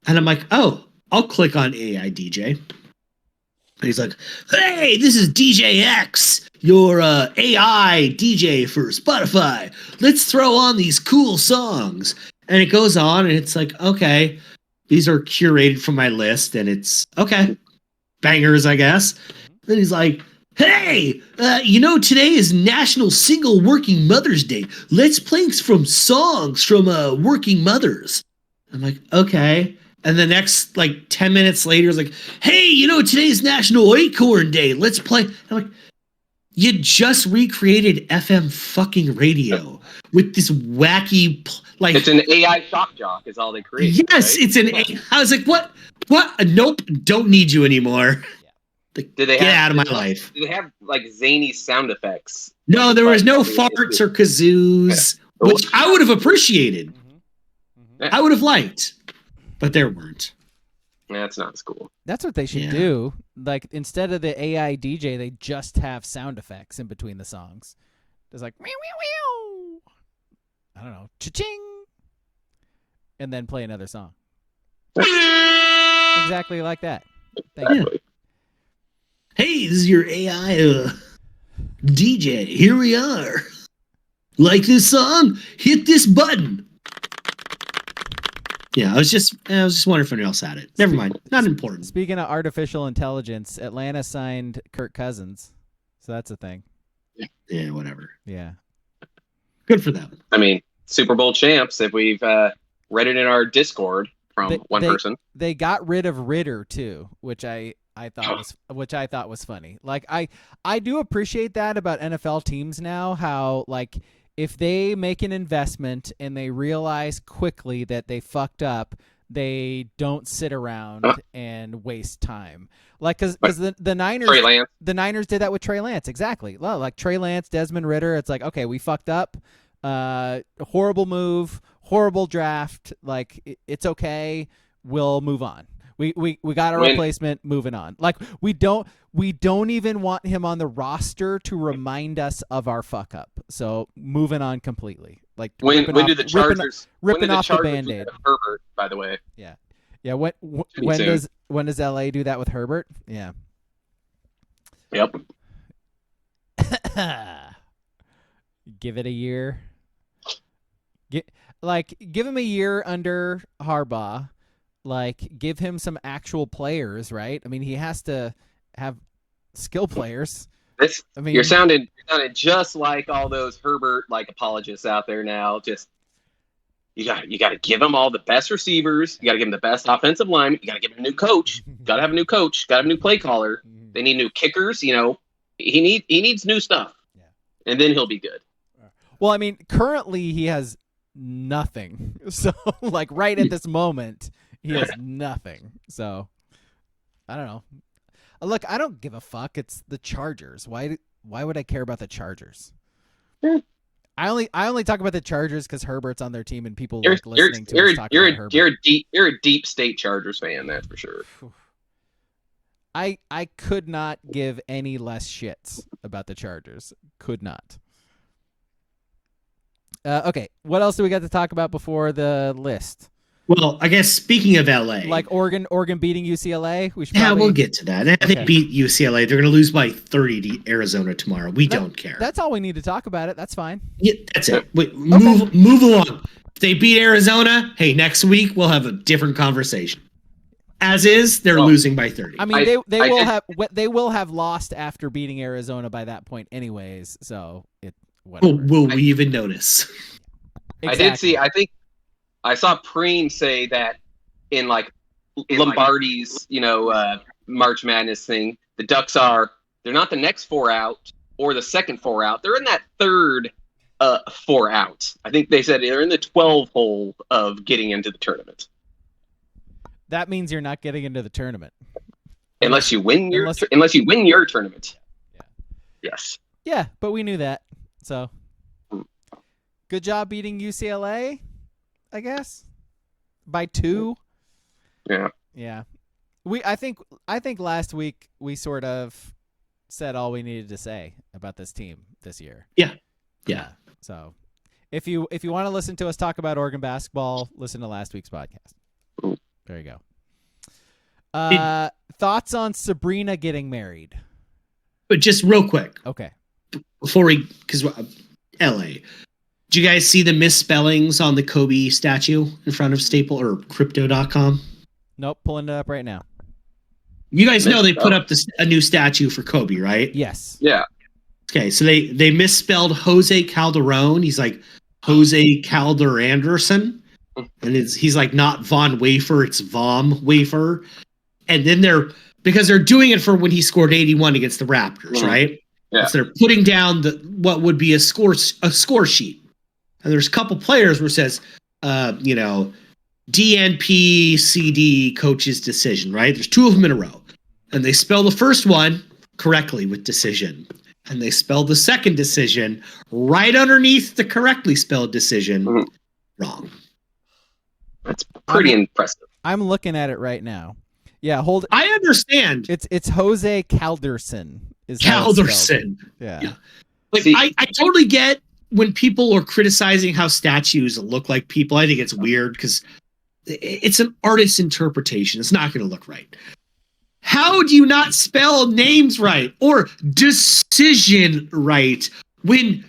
And I'm like, oh, I'll click on AI DJ. And he's like, hey, this is DJ X, your AI DJ for Spotify. Let's throw on these cool songs. And it goes on, and it's like, okay, these are curated from my list, and it's, okay, bangers, I guess. Then he's like, hey, today is National Single Working Mother's Day. Let's play from songs from working mothers. I'm like, okay. And the next, 10 minutes later, it's like, hey, today's National Acorn Day. Let's play. I'm like, you just recreated FM fucking radio with this wacky, It's an AI shock jock is all they create. Yes, right? it's an. I was like, what? Nope, don't need you anymore. Did they Get out of my life. Did they have zany sound effects? No, there was no farts or kazoos, which I would have appreciated. I would have liked, but there weren't. That's not as cool. That's what they should do. Like, instead of the AI DJ, they just have sound effects in between the songs. There's like, meow, meow, meow. I don't know, cha-ching, and then play another song. Exactly like that. Thank you. Hey, this is your AI DJ. Here we are. Like this song? Hit this button. Yeah, I was just wondering if anyone else had it. Never mind. Not important. Speaking of artificial intelligence, Atlanta signed Kirk Cousins, so that's a thing. Yeah, whatever. Yeah. Good for them. I mean, Super Bowl champs. If we've read it in our Discord from one person, they got rid of Ritter too, which I thought was funny. Like I do appreciate that about NFL teams now. How if they make an investment and they realize quickly that they fucked up, they don't sit around and waste time. Because the Niners, Trey Lance. the Niners did that with Trey Lance. Exactly. Well, like Trey Lance, Desmond Ritter. It's like, okay, we fucked up. Horrible move, horrible draft. Like it's okay. We'll move on. We got a replacement. Moving on. Like we don't even want him on the roster to remind us of our fuck up. So moving on completely. Like when do the Chargers ripping off the do Band-Aid? Herbert, by the way. Yeah. When does LA do that with Herbert? Yeah. Yep. Give it a year. Give him a year under Harbaugh. Give him some actual players, right? I mean, he has to have skill players. You're sounding just like all those Herbert apologists out there now. Just you got to give him all the best receivers. You got to give him the best offensive line. You got to give him a new coach. Got to have a new coach. Got to have a new play caller. They need new kickers. He needs new stuff, and then he'll be good. Well, I mean, currently he has nothing. So like right at this moment, he has nothing. So I don't know. Look, I don't give a fuck. It's the Chargers. Why would I care about the Chargers? I only talk about the Chargers because Herbert's on their team and people like listening to us talk about Herbert. You're a deep state Chargers fan, that's for sure. I could not give any less shits about the Chargers. Could not. Okay, what else do we got to talk about before the list? Well, I guess speaking of LA, Like Oregon beating UCLA. We should we'll get to that. They beat UCLA. They're going to lose by 30 to Arizona tomorrow. We don't care. That's all we need to talk about it. That's fine. Yeah, that's it. Wait, move along. If they beat Arizona, hey, next week we'll have a different conversation. As is, they're losing by 30. I mean, they will have lost after beating Arizona by that point, anyways. So whatever. Will we even notice? Exactly. I did see. I saw Preen say that in like Lombardi's, March Madness thing, the Ducks they're not the next 4 out or the second 4 out. They're in that third 4 out. I think they said they're in the 12 hole of getting into the tournament. That means you're not getting into the tournament unless you win your tournament. Yeah. Yes. Yeah, but we knew that. So good job beating UCLA. I guess by 2. Yeah. Yeah. I think last week we sort of said all we needed to say about this team this year. Yeah. So if you want to listen to us talk about Oregon basketball, listen to last week's podcast. There you go. Thoughts on Sabrina getting married? But just real quick. Okay. Because LA. Did you guys see the misspellings on the Kobe statue in front of Staple or Crypto.com? Nope, pulling it up right now. You guys know they put up a new statue for Kobe, right? Yes. Yeah. Okay, so they misspelled Jose Calderon. He's like Jose Calder Anderson. And he's like not Von Wafer, it's Vom Wafer. And then because they're doing it for when he scored 81 against the Raptors, right? Yeah. So they're putting down what would be a score sheet. And there's a couple players where it says, DNP CD coach's decision, right? There's 2 of them in a row. And they spell the first one correctly with decision. And they spell the second decision right underneath the correctly spelled decision wrong. That's pretty impressive. I'm looking at it right now. Yeah, I understand. It's Jose Calderson. Calderson. Yeah. Like I totally get when people are criticizing how statues look like people. I think it's weird because it's an artist's interpretation. It's not going to look right. How do you not spell names right or decision right when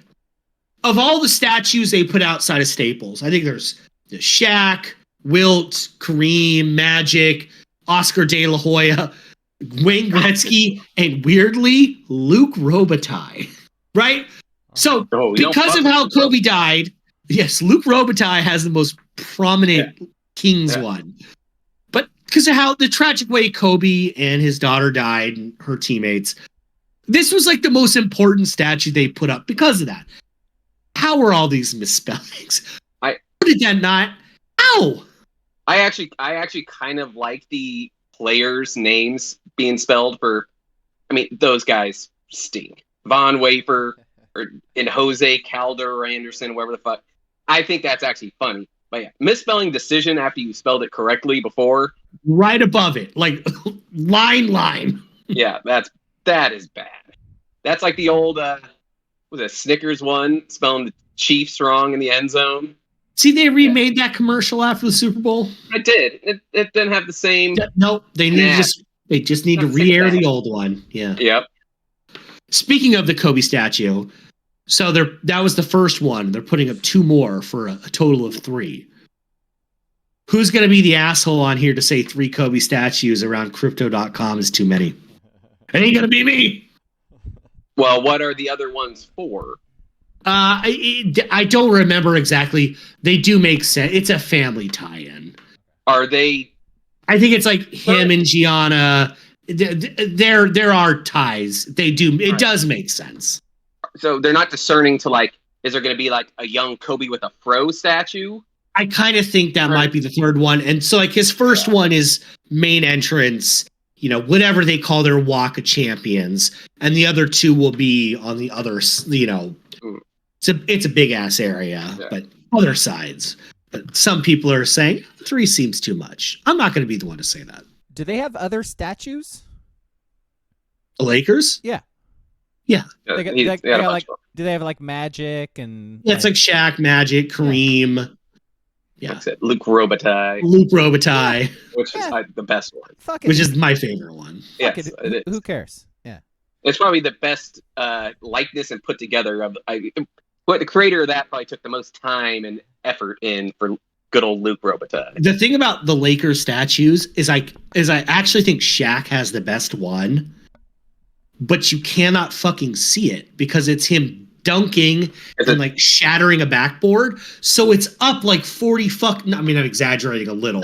of all the statues they put outside of Staples? I think there's the Shaq, Wilt, Kareem, Magic, Oscar De La Hoya, Wayne Gretzky, and weirdly, Luc Robitaille. Right? So, because of how Kobe died, yes, Luc Robitaille has the most prominent Kings one. But because of how the tragic way Kobe and his daughter died and her teammates, this was like the most important statue they put up because of that. How were all these misspellings? How did that not? Ow! I actually kind of like the players' names being spelled those guys stink. Von Wafer and Jose Calder Anderson, whatever the fuck. I think that's actually funny. But yeah, misspelling decision after you spelled it correctly before. Right above it. Like line. Yeah, that is bad. That's like the old Snickers one, spelling the Chiefs wrong in the end zone. See, they remade that commercial after the Super Bowl. I did. It didn't have the same. Nope. They just need to re-air the old one. Yeah. Yep. Speaking of the Kobe statue, so that was the first one. They're putting up 2 more for a total of 3. Who's going to be the asshole on here to say 3 Kobe statues around Crypto.com is too many? It ain't going to be me. Well, what are the other ones for? I don't remember exactly. They do make sense. It's a family tie-in. Are they? I think it's like him and Gianna. There are ties. They do. It does make sense. So they're not discerning to like Is there going to be like a young Kobe with a fro statue? I kind of think that might be the third one. And so like his first one is main entrance, whatever they call their Walk of Champions. And the other two will be on the other, it's a big ass area, but other sides. But some people are saying 3 seems too much. I'm not going to be the one to say that. Do they have other statues? The Lakers? Yeah. Yeah. Do they have like Magic and? Yeah, it's like Shaq, Magic, Kareem. Yeah. What's it? Luke Robitaille. Which is the best one. Which is my favorite one. Yes, who cares? Yeah. It's probably the best likeness and put together of. But the creator of that probably took the most time and effort in for good old Luke Robitaille. The thing about the Lakers statues is I actually think Shaq has the best one, but you cannot fucking see it because it's him dunking and like shattering a backboard. So it's up like 40 I'm exaggerating a little,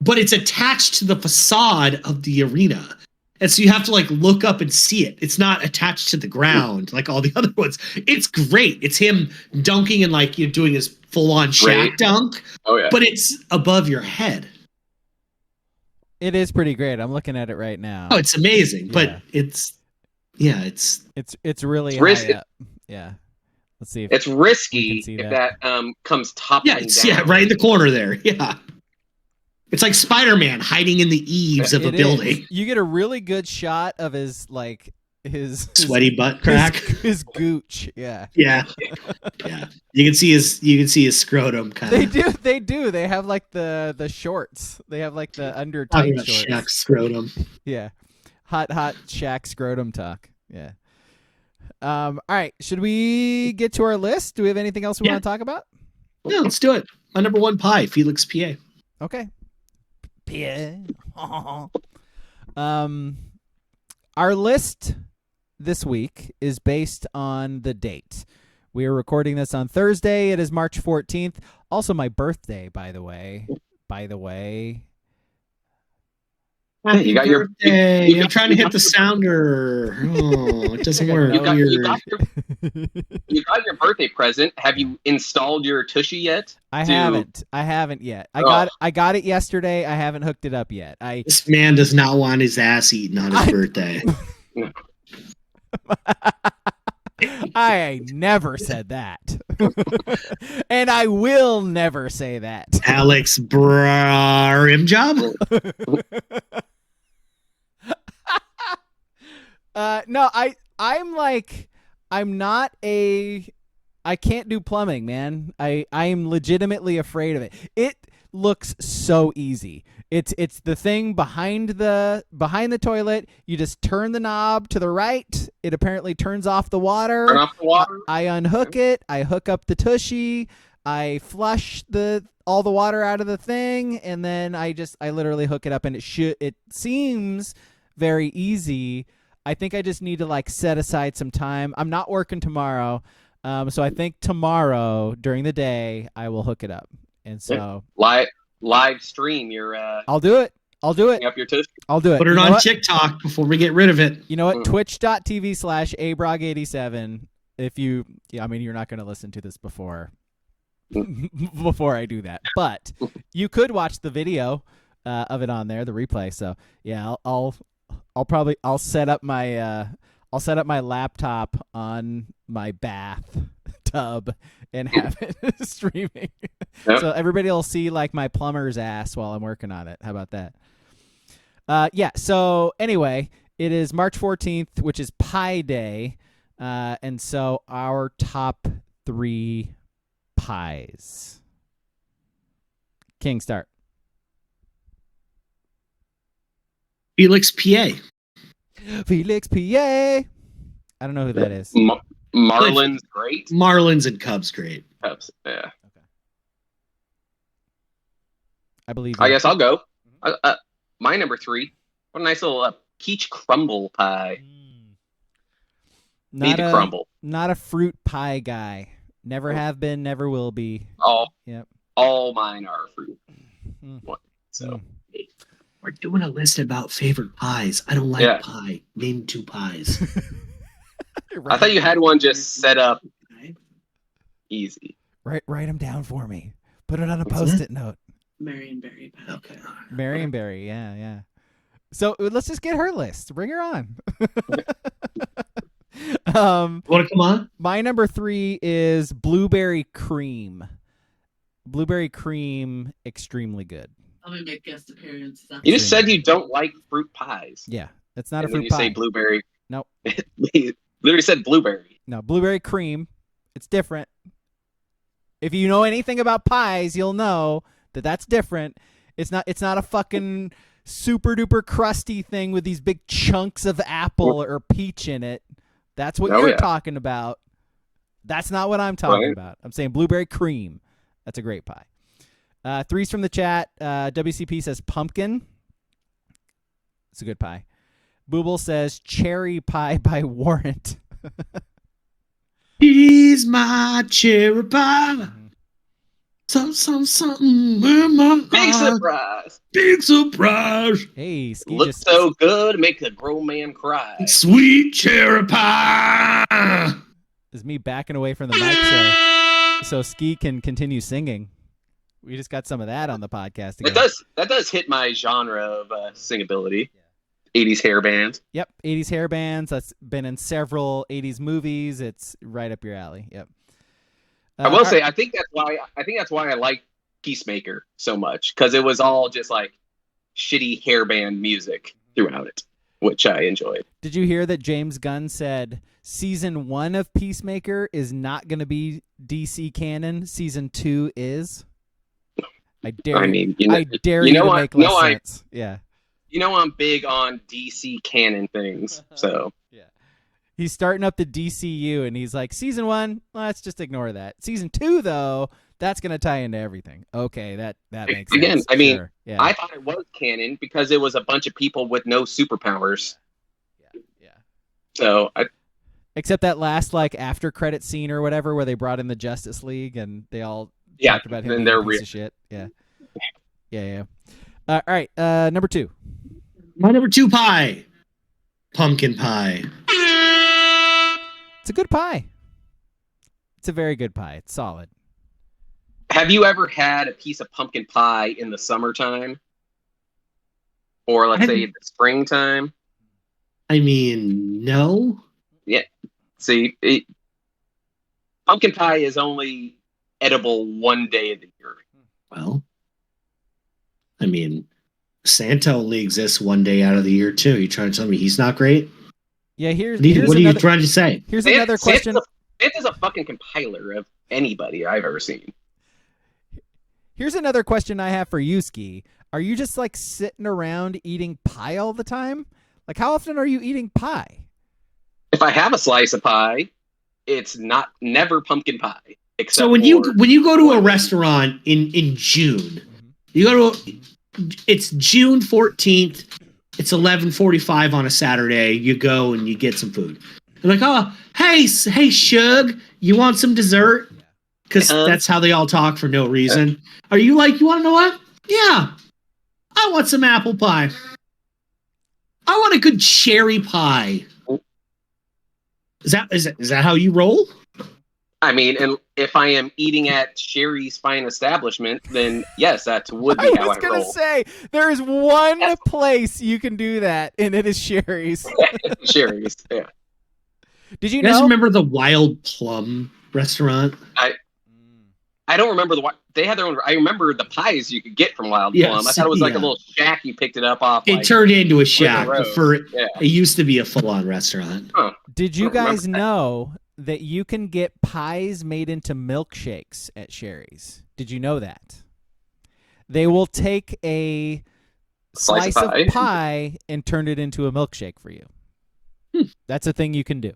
but it's attached to the facade of the arena. And so you have to like look up and see it. It's not attached to the ground like all the other ones. It's great. It's him dunking and like doing his full on Shaq dunk. Oh yeah. But it's above your head. It is pretty great. I'm looking at it right now. Oh, it's amazing. Yeah. But it's really high up. Yeah. Let's see if it's risky if that comes toppling down. Yeah, right in the corner there. Yeah. It's like Spider-Man hiding in the eaves of a building. You get a really good shot of his sweaty butt crack. His gooch. Yeah. Yeah. Yeah. You can see his scrotum kind of. They do. They have like the shorts. They have like the under tight shorts. Shaq's scrotum. Yeah. Hot Shaq scrotum talk. Yeah. All right. Should we get to our list? Do we have anything else we want to talk about? Yeah, let's do it. My number 1 pie, Felix PA. Okay. Our list this week is based on the date. We are recording this on Thursday. It is March 14th. Also my birthday, by the way. You got your birthday. I'm trying to hit the sounder. Oh, it doesn't work. You got your birthday present. Have you installed your Tushy yet? I haven't yet. I got it yesterday. I haven't hooked it up yet. This man does not want his ass eaten on his birthday. I never said that. And I will never say that. Alex rim job? No, I can't do plumbing, man. I am legitimately afraid of it. It looks so easy. It's the thing behind the toilet. You just turn the knob to the right. It apparently turns off the water. Turn off the water. I unhook it. I hook up the Tushy. I flush all the water out of the thing, and then I literally hook it up, and it seems very easy. I think I just need to like set aside some time. I'm not working tomorrow, so I think tomorrow during the day I will hook it up. And so live stream your. I'll do it. Up your Tushy. I'll do it. Put it on TikTok before we get rid of it. You know what? Twitch.tv/abrog87. You're not going to listen to this before I do that, but you could watch the video of it on there, the replay. So yeah, I'll set up my laptop on my bath tub and have it streaming. Yep. So everybody will see like my plumber's ass while I'm working on it. How about that? Yeah. So anyway, it is March 14th, which is Pie Day. And so our top 3 pies. King, start. Felix PA. Felix PA. I don't know who that is. Marlins great. Marlins and Cubs great. Cubs, yeah. Okay. I believe. I guess I'll go. My number 3. What a nice little peach crumble pie. Need to crumble. Not a fruit pie guy. Never have been, never will be. All mine are fruit. So we're doing a list about favorite pies. I don't like pie. Name 2 pies. Right. I thought you had one just set up. Easy. Write them down for me. Put it on a Post-it note. Marionberry pie. Okay. Marionberry, yeah. So let's just get her list. Bring her on. Want to come on? My number 3 is blueberry cream. Blueberry cream, extremely good. I'm gonna make guest appearance. You just said you don't like fruit pies. Yeah, it's not And a then fruit you pie. say blueberry. Nope. You literally said blueberry. No, blueberry cream. It's different. If you know anything about pies, you'll know that that's different. It's not a fucking super duper crusty thing with these big chunks of apple or peach in it. That's what you're talking about. That's not what I'm talking about. I'm saying blueberry cream. That's a great pie. 3's from the chat. WCP says pumpkin. It's a good pie. Booble says cherry pie by Warrant. He's my cherry pie. Something. Big surprise. Big surprise. Hey, Ski Looks just so good, make a grown man cry. Sweet cherry pie. is me backing away from the mic so Ski can continue singing. We just got some of that on the podcast again. That does hit my genre of singability. 80s hair bands. Yep, 80s hair bands. That's been in several 80s movies. It's right up your alley. Yep. I will say, I think that's why I like Peacemaker so much, because it was all just like shitty hair band music throughout it, which I enjoyed. Did you hear that James Gunn said season 1 of Peacemaker is not going to be DC canon? Season 2 is. I dare you to make less sense. Yeah. You know I'm big on DC canon things, so. Yeah. He's starting up the DCU, and he's like, season 1, let's just ignore that. Season 2, though, that's going to tie into everything. Okay, that makes sense. Again, I mean, sure. Yeah. I thought it was canon because it was a bunch of people with no superpowers. Yeah. So, except that last, like, after credit scene or whatever, where they brought in the Justice League, and they all talked about him being a piece of shit. Yeah. Yeah. All right, number 2. My number 2 pie. Pumpkin pie. It's a good pie. It's a very good pie. It's solid. have you ever had a piece of pumpkin pie in the summertime? Or let's say the springtime? I mean, no. Yeah. See, pumpkin pie is only edible one day of the year. Well, I mean, Santa only exists one day out of the year, too. You trying to tell me he's not great? Yeah, what are you trying to say? Here's another question. Santa's a fucking compiler of anybody I've ever seen. Here's another question I have for you, Ski. Are you just like sitting around eating pie all the time? Like, how often are you eating pie? If I have a slice of pie, it's never pumpkin pie. So when you go to a restaurant in June, you go to it's June 14th. It's 11:45 on a Saturday. You go and you get some food. They're like, oh, hey, Shug, you want some dessert? Because that's how they all talk for no reason. Are you like, you want to know what? Yeah, I want some apple pie. I want a good cherry pie. Is that how you roll? I mean, and if I am eating at Sherry's fine establishment, then yes, that would be how I roll. I was going to say, there is one place you can do that, and it is Sherry's. Sherry's, yeah. Did you guys know? Remember the Wild Plum restaurant? I don't remember they had their own. I remember the pies you could get from Wild Plum. I thought it was like a little shack you picked it up off. It turned into a shack. It used to be a full-on restaurant. Huh. Did you guys know that you can get pies made into milkshakes at Sherry's? Did you know that? They will take a slice of pie and turn it into a milkshake for you. That's a thing you can do.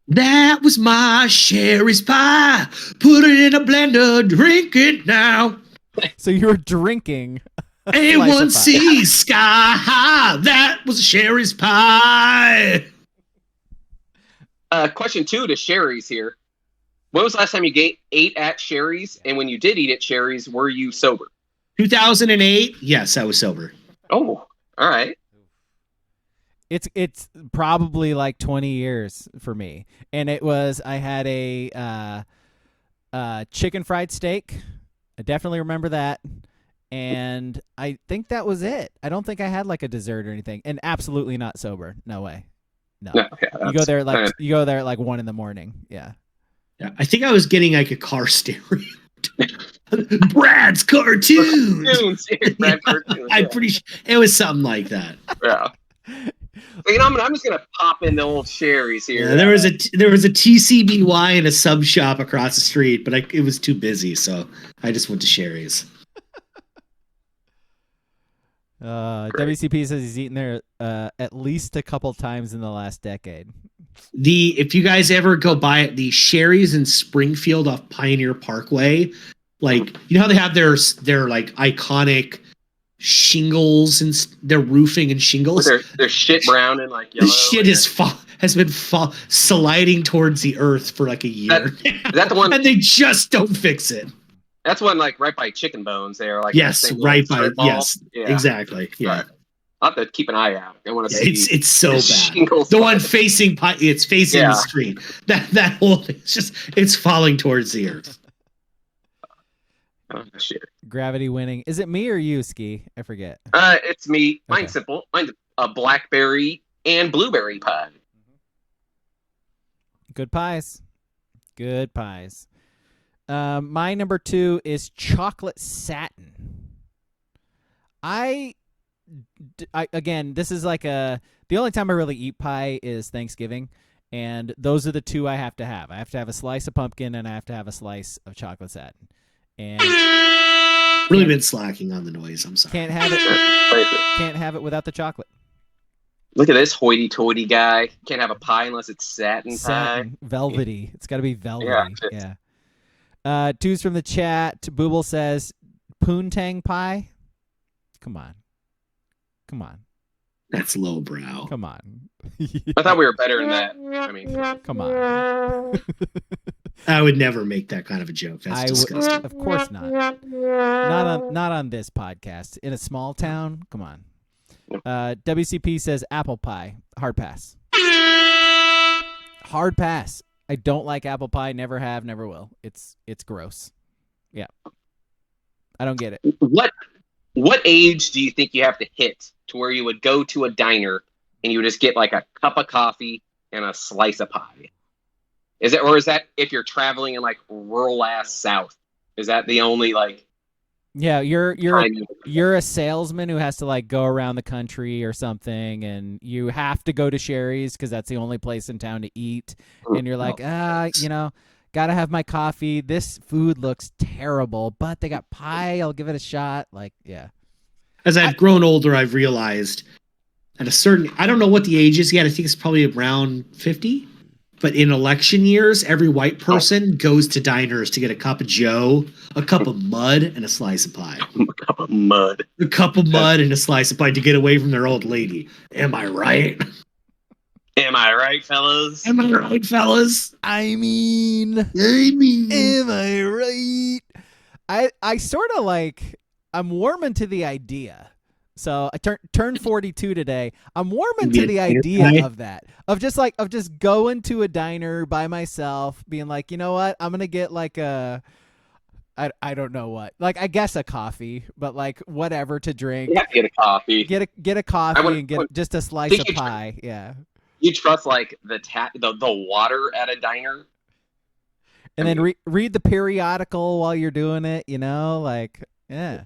That was my Sherry's pie. Put it in a blender, drink it now. So you were drinking A1C Sky High. That was Sherry's pie. Question 2 to Sherry's here. When was the last time you ate at Sherry's? And when you did eat at Sherry's, were you sober? 2008. Yes, I was sober. Oh, all right. It's probably like 20 years for me. And it was, I had a Chicken fried steak. I definitely remember that. And I think that was it. I don't think I had like a dessert or anything. And absolutely not sober. No way. No. No, yeah, You go there kinda- at like 1 a.m. Yeah. Yeah, I think I was getting like a car stereo. Brad's cartoons. Cartoons, yeah, Brad cartoons, I'm yeah. pretty sure it was something like that. Yeah. But, I'm just gonna pop in the old Sherry's here. Yeah, there was a TCBY and a sub shop across the street, but it was too busy, so I just went to Sherry's. WCP says he's eaten there at least a couple times in the last decade. If you guys ever go by it, the Sherry's in Springfield off Pioneer Parkway, like you know how they have their like iconic shingles and their roofing and shingles. They're shit brown and like yellow. This shit has been sliding towards the earth for like a year. Is that the one? And they just don't fix it. That's one like right by Chicken Bones there. Like Yes, right by yes, yeah. exactly. Yeah. Right. I'll have to keep an eye out. I want to Yeah, see. it's so the bad. shingles The one slide. facing the street. That whole thing, it's falling towards the earth. Oh, shit. Gravity winning. Is it me or you, Ski? I forget. It's me. Mine's Okay. simple. Mine's a blackberry and blueberry pie. Good pies. Good pies. My number 2 is chocolate satin. Again, this is like the only time I really eat pie is Thanksgiving, and those are the two I have to have. I have to have a slice of pumpkin and I have to have a slice of chocolate satin. And Really been slacking on the noise. I'm sorry. can't have it without the chocolate. Look at this hoity-toity guy. Can't have a pie unless it's satin pie. Satin, velvety. It's got to be velvety. Yeah. Yeah. Twos from the chat. Booble says poontang pie. Come on. That's lowbrow. Come on. I thought we were better than that. I mean, Come on. I would never make that kind of a joke. That's disgusting. Of course not. Not on this podcast. In a small town. Come on. WCP says apple pie. Hard pass. Hard pass. I don't like apple pie. Never have. Never will. It's gross. Yeah. I don't get it. what age do you think you have to hit to where you would go to a diner and you would just get like a cup of coffee and a slice of pie? Is that if you're traveling in like rural ass South? Is that the only like? Yeah, you're time you're a salesman who has to like go around the country or something, and you have to go to Sherry's because that's the only place in town to eat. And you're like, gotta have my coffee. This food looks terrible, but they got pie. I'll give it a shot. Like, yeah. As I've grown older, I've realized at a certain, I don't know what the age is yet. I think it's probably around 50. But in election years, every white person goes to diners to get a cup of Joe, a cup of mud, and a slice of pie. A cup of mud. A cup of mud and a slice of pie to get away from their old lady. Am I right? Am I right, fellas? Am I right, fellas? I mean, am I right? I sort of like, I'm warming to the idea. So I turned 42 today. I'm warming to the idea of that. Of just going to a diner by myself, being like, you know what? I'm going to get like I don't know what. Like, I guess a coffee, but like whatever to drink. You have to get a coffee. Get a coffee and get just a slice of pie. Yeah. You trust like the water at a diner? And then read the periodical while you're doing it, you know? Like, yeah.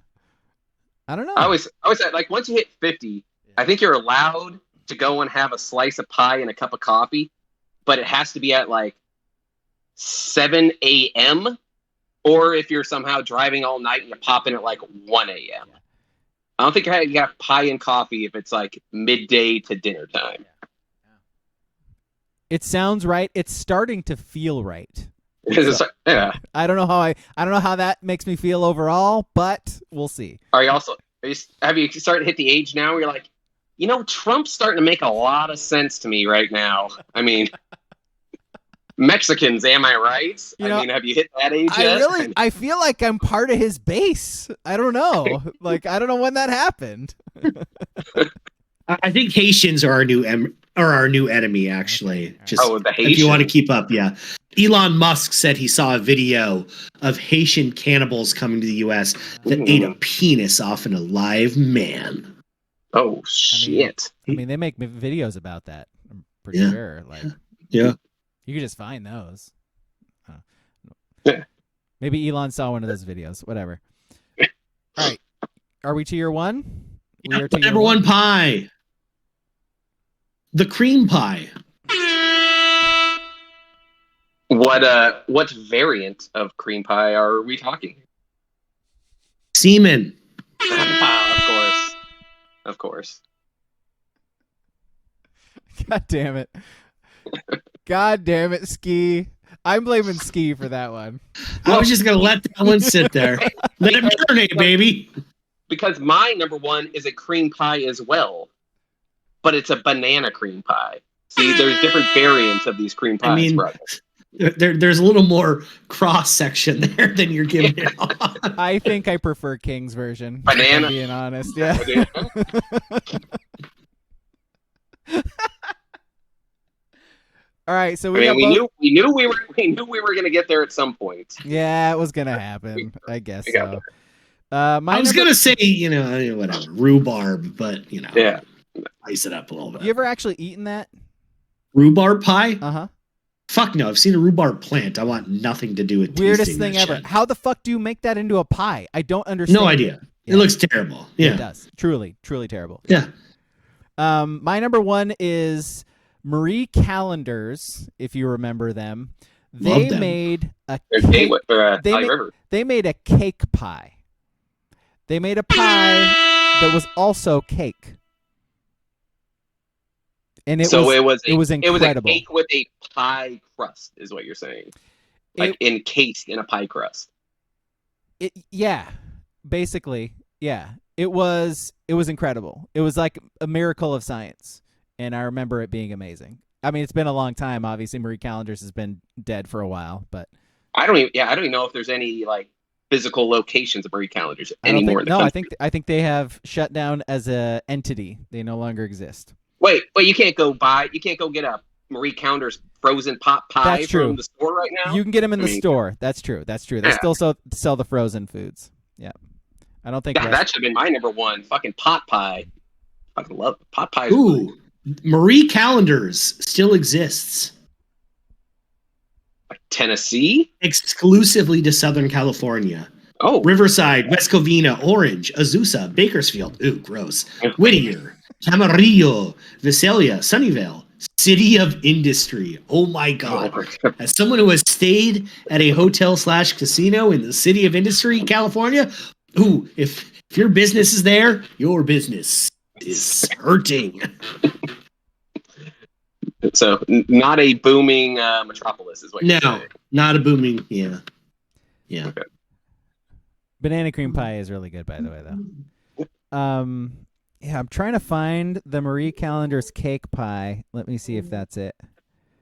I don't know. I always said, like, once you hit 50, I think you're allowed to go and have a slice of pie and a cup of coffee, but it has to be at like 7 a.m. Or if you're somehow driving all night and you pop in at like 1 a.m. Yeah. I don't think you got pie and coffee if it's like midday to dinner time. It sounds right. It's starting to feel right. So, yeah. I don't know how that makes me feel overall, but we'll see. Have you started to hit the age now where you're like, you know, Trump's starting to make a lot of sense to me right now. I mean, Mexicans, am I right? Have you hit that age yet? I feel like I'm part of his base. I don't know. Like, I don't know when that happened. I think Haitians are our new enemy, actually. Just the Haitians. if you want to keep up, yeah. Elon Musk said he saw a video of Haitian cannibals coming to the U.S. that ate a penis off an alive man. Oh shit! I mean, they make videos about that. I'm pretty sure. Like, yeah, you could just find those. Yeah. Maybe Elon saw one of those videos. Whatever. All right, are we to your one? We are to your number one pie. The cream pie. What variant of cream pie are we talking? Semen. Of course. God damn it. God damn it, Ski. I'm blaming Ski for that one. I was just going to let that one sit there. Let it marinate, baby. Because my number one is a cream pie as well, but it's a banana cream pie. See, there's different variants of these cream pies, I mean, brother. There's a little more cross section there than you're giving it on. I think I prefer King's version. Banana. If I'm being honest, yeah. All right, so we knew we were gonna get there at some point. Yeah, it was gonna happen. I guess so. I was gonna say, whatever, rhubarb, but yeah, ice it up a little bit. You ever actually eaten that? Rhubarb pie? Uh-huh. Fuck no, I've seen a rhubarb plant. I want nothing to do with weirdest thing ever. Shit. How the fuck do you make that into a pie? I don't understand. No idea. Yeah. It looks terrible. Yeah. It does. Truly terrible. Yeah. My number one is Marie Callender's, if you remember them. They made a cake, they made a cake pie. They made a pie that was also cake. And it was incredible. It was a cake with a pie crust, is what you're saying. Like encased in a pie crust. Yeah, basically, yeah. It was incredible. It was like a miracle of science, and I remember it being amazing. I mean, it's been a long time. Obviously, Marie Callender's has been dead for a while, but I don't even know if there's any like physical locations of Marie Callender's anymore. I think they have shut down as a entity. They no longer exist. Wait, you can't go get a Marie Callender's frozen pot pie That's true. from the store right now? You can get them in the store. That's true. They still sell the frozen foods. Yeah. I don't think that should have been my number one. Fucking pot pie. I fucking love pot pie. Ooh, Marie Callender's still exists. Like Tennessee? Exclusively to Southern California. Oh. Riverside, West Covina, Orange, Azusa, Bakersfield. Ooh, gross. Whittier, Camarillo, Visalia, Sunnyvale. City of Industry. Oh my God. As someone who has stayed at a hotel/casino in the City of Industry, California, ooh, if your business is there, your business is hurting. So, not a booming metropolis is what you're saying. No, not a booming, yeah. Okay. Banana cream pie is really good, by the way, though. Yeah, I'm trying to find the Marie Callender's cake pie. Let me see if that's it.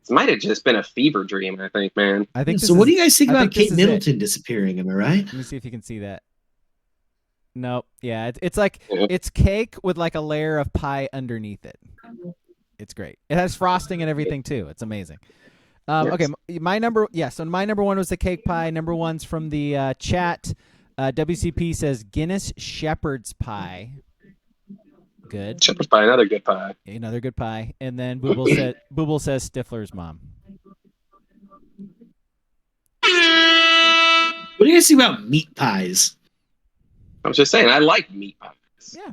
This might have just been a fever dream, I think, man. I think. So, what do you guys think about Kate Middleton disappearing? Am I right? Let me see if you can see that. Nope. Yeah, it's like it's cake with like a layer of pie underneath it. It's great. It has frosting and everything too. It's amazing. Okay, my number one was the cake pie. Number one's from the chat. WCP says Guinness Shepherd's pie. Good. Shepherd's pie, another good pie. Another good pie. And then Booble says Stifler's mom. What do you guys think about meat pies? I was just saying, I like meat pies. Yeah.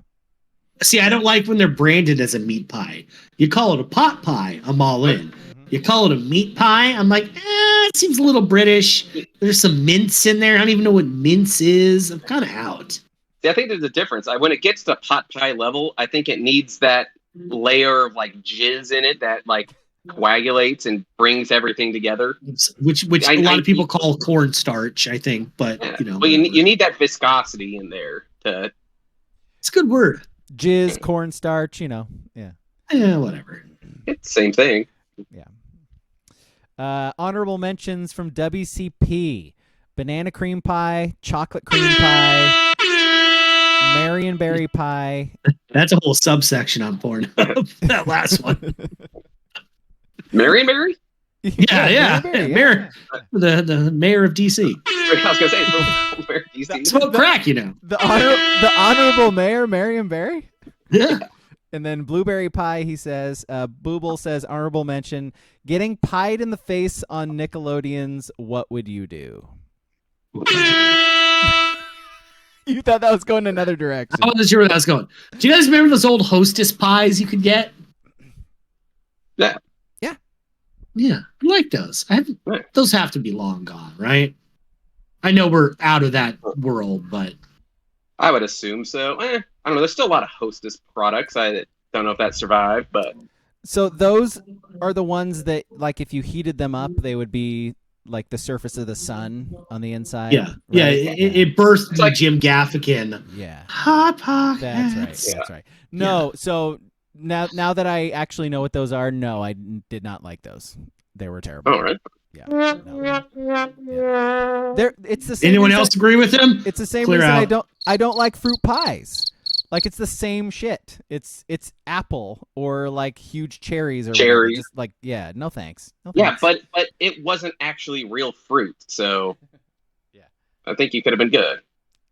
See, I don't like when they're branded as a meat pie. You call it a pot pie, I'm all in. You call it a meat pie, I'm like, it seems a little British. There's some mince in there. I don't even know what mince is. I'm kind of out. See, I think there's a difference. When it gets to pot pie level, I think it needs that layer of like jizz in it that like coagulates and brings everything together. Which a lot of people call cornstarch, I think. But well, you need that viscosity in there to. It's a good word. Jizz, cornstarch, yeah. Yeah, whatever. It's the same thing. Yeah. Honorable mentions from WCP: banana cream pie, chocolate cream pie. Marionberry pie. That's a whole subsection on Pornhub. That last one. Marionberry? Yeah. Barry, Mayor, the mayor of DC. I was gonna say where DC. Smoke crack, The honorable mayor, Marion Barry. Yeah. And then Blueberry Pie, he says, Booble says, honorable mention, getting pied in the face on Nickelodeon's What Would You Do? You thought that was going another direction. I wasn't sure where that was going. Do you guys remember those old Hostess pies you could get? Yeah. Yeah, I like those. Those have to be long gone, right? I know we're out of that world, but I would assume so. I don't know. There's still a lot of Hostess products. I don't know if that survived, but So those are the ones that, like, if you heated them up, they would be like the surface of the sun on the inside. yeah, it birthed like Jim Gaffigan. Yeah. Hot pockets. That's right. Yeah. That's right. No, so now that I actually know what those are, no, I did not like those. They were terrible. all right. Yeah. No. Yeah. It's the same. Anyone reason- else agree with him? It's the same Clear reason out. I don't like fruit pies. Like, it's the same shit. It's apple or like huge cherries or whatever. Cherries. Just like, yeah, no thanks. No Yeah, thanks. but it wasn't actually real fruit, so Yeah. I think you could have been good.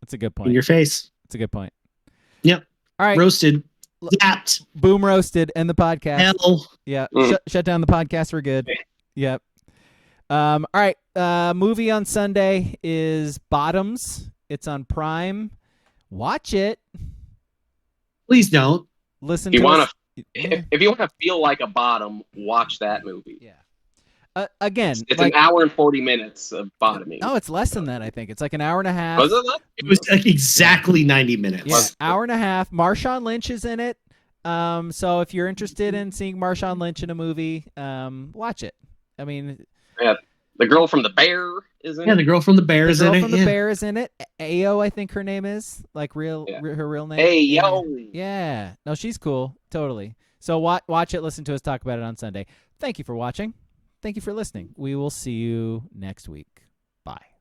That's a good In point. your face. That's a good point. Yep. All right. Roasted. That. Boom roasted. End the podcast. Hell. Yeah. Mm. Shut down the podcast. We're good. Yep. All right. Movie on Sunday is Bottoms. It's on Prime. Watch it. Please don't. Listen If you to want us. to, if you want to feel like a bottom, watch that movie. Yeah. Again, It's like, an hour and 40 minutes of bottoming. no, it's less than that. I think it's like an hour and a half. Was it that? It was like exactly 90 minutes. Yeah, hour and a half. Marshawn Lynch is in it. So if you're interested in seeing Marshawn Lynch in a movie, watch it. I mean, The girl from The Bear is in Yeah, it. the girl from the the Bears girl in it. from the yeah. Bear is in it. Ao, I think her name is like her real name. Hey, Yeah. yo. Yeah. No, she's cool. Totally. So watch it. Listen to us talk about it on Sunday. Thank you for watching. Thank you for listening. We will see you next week. Bye.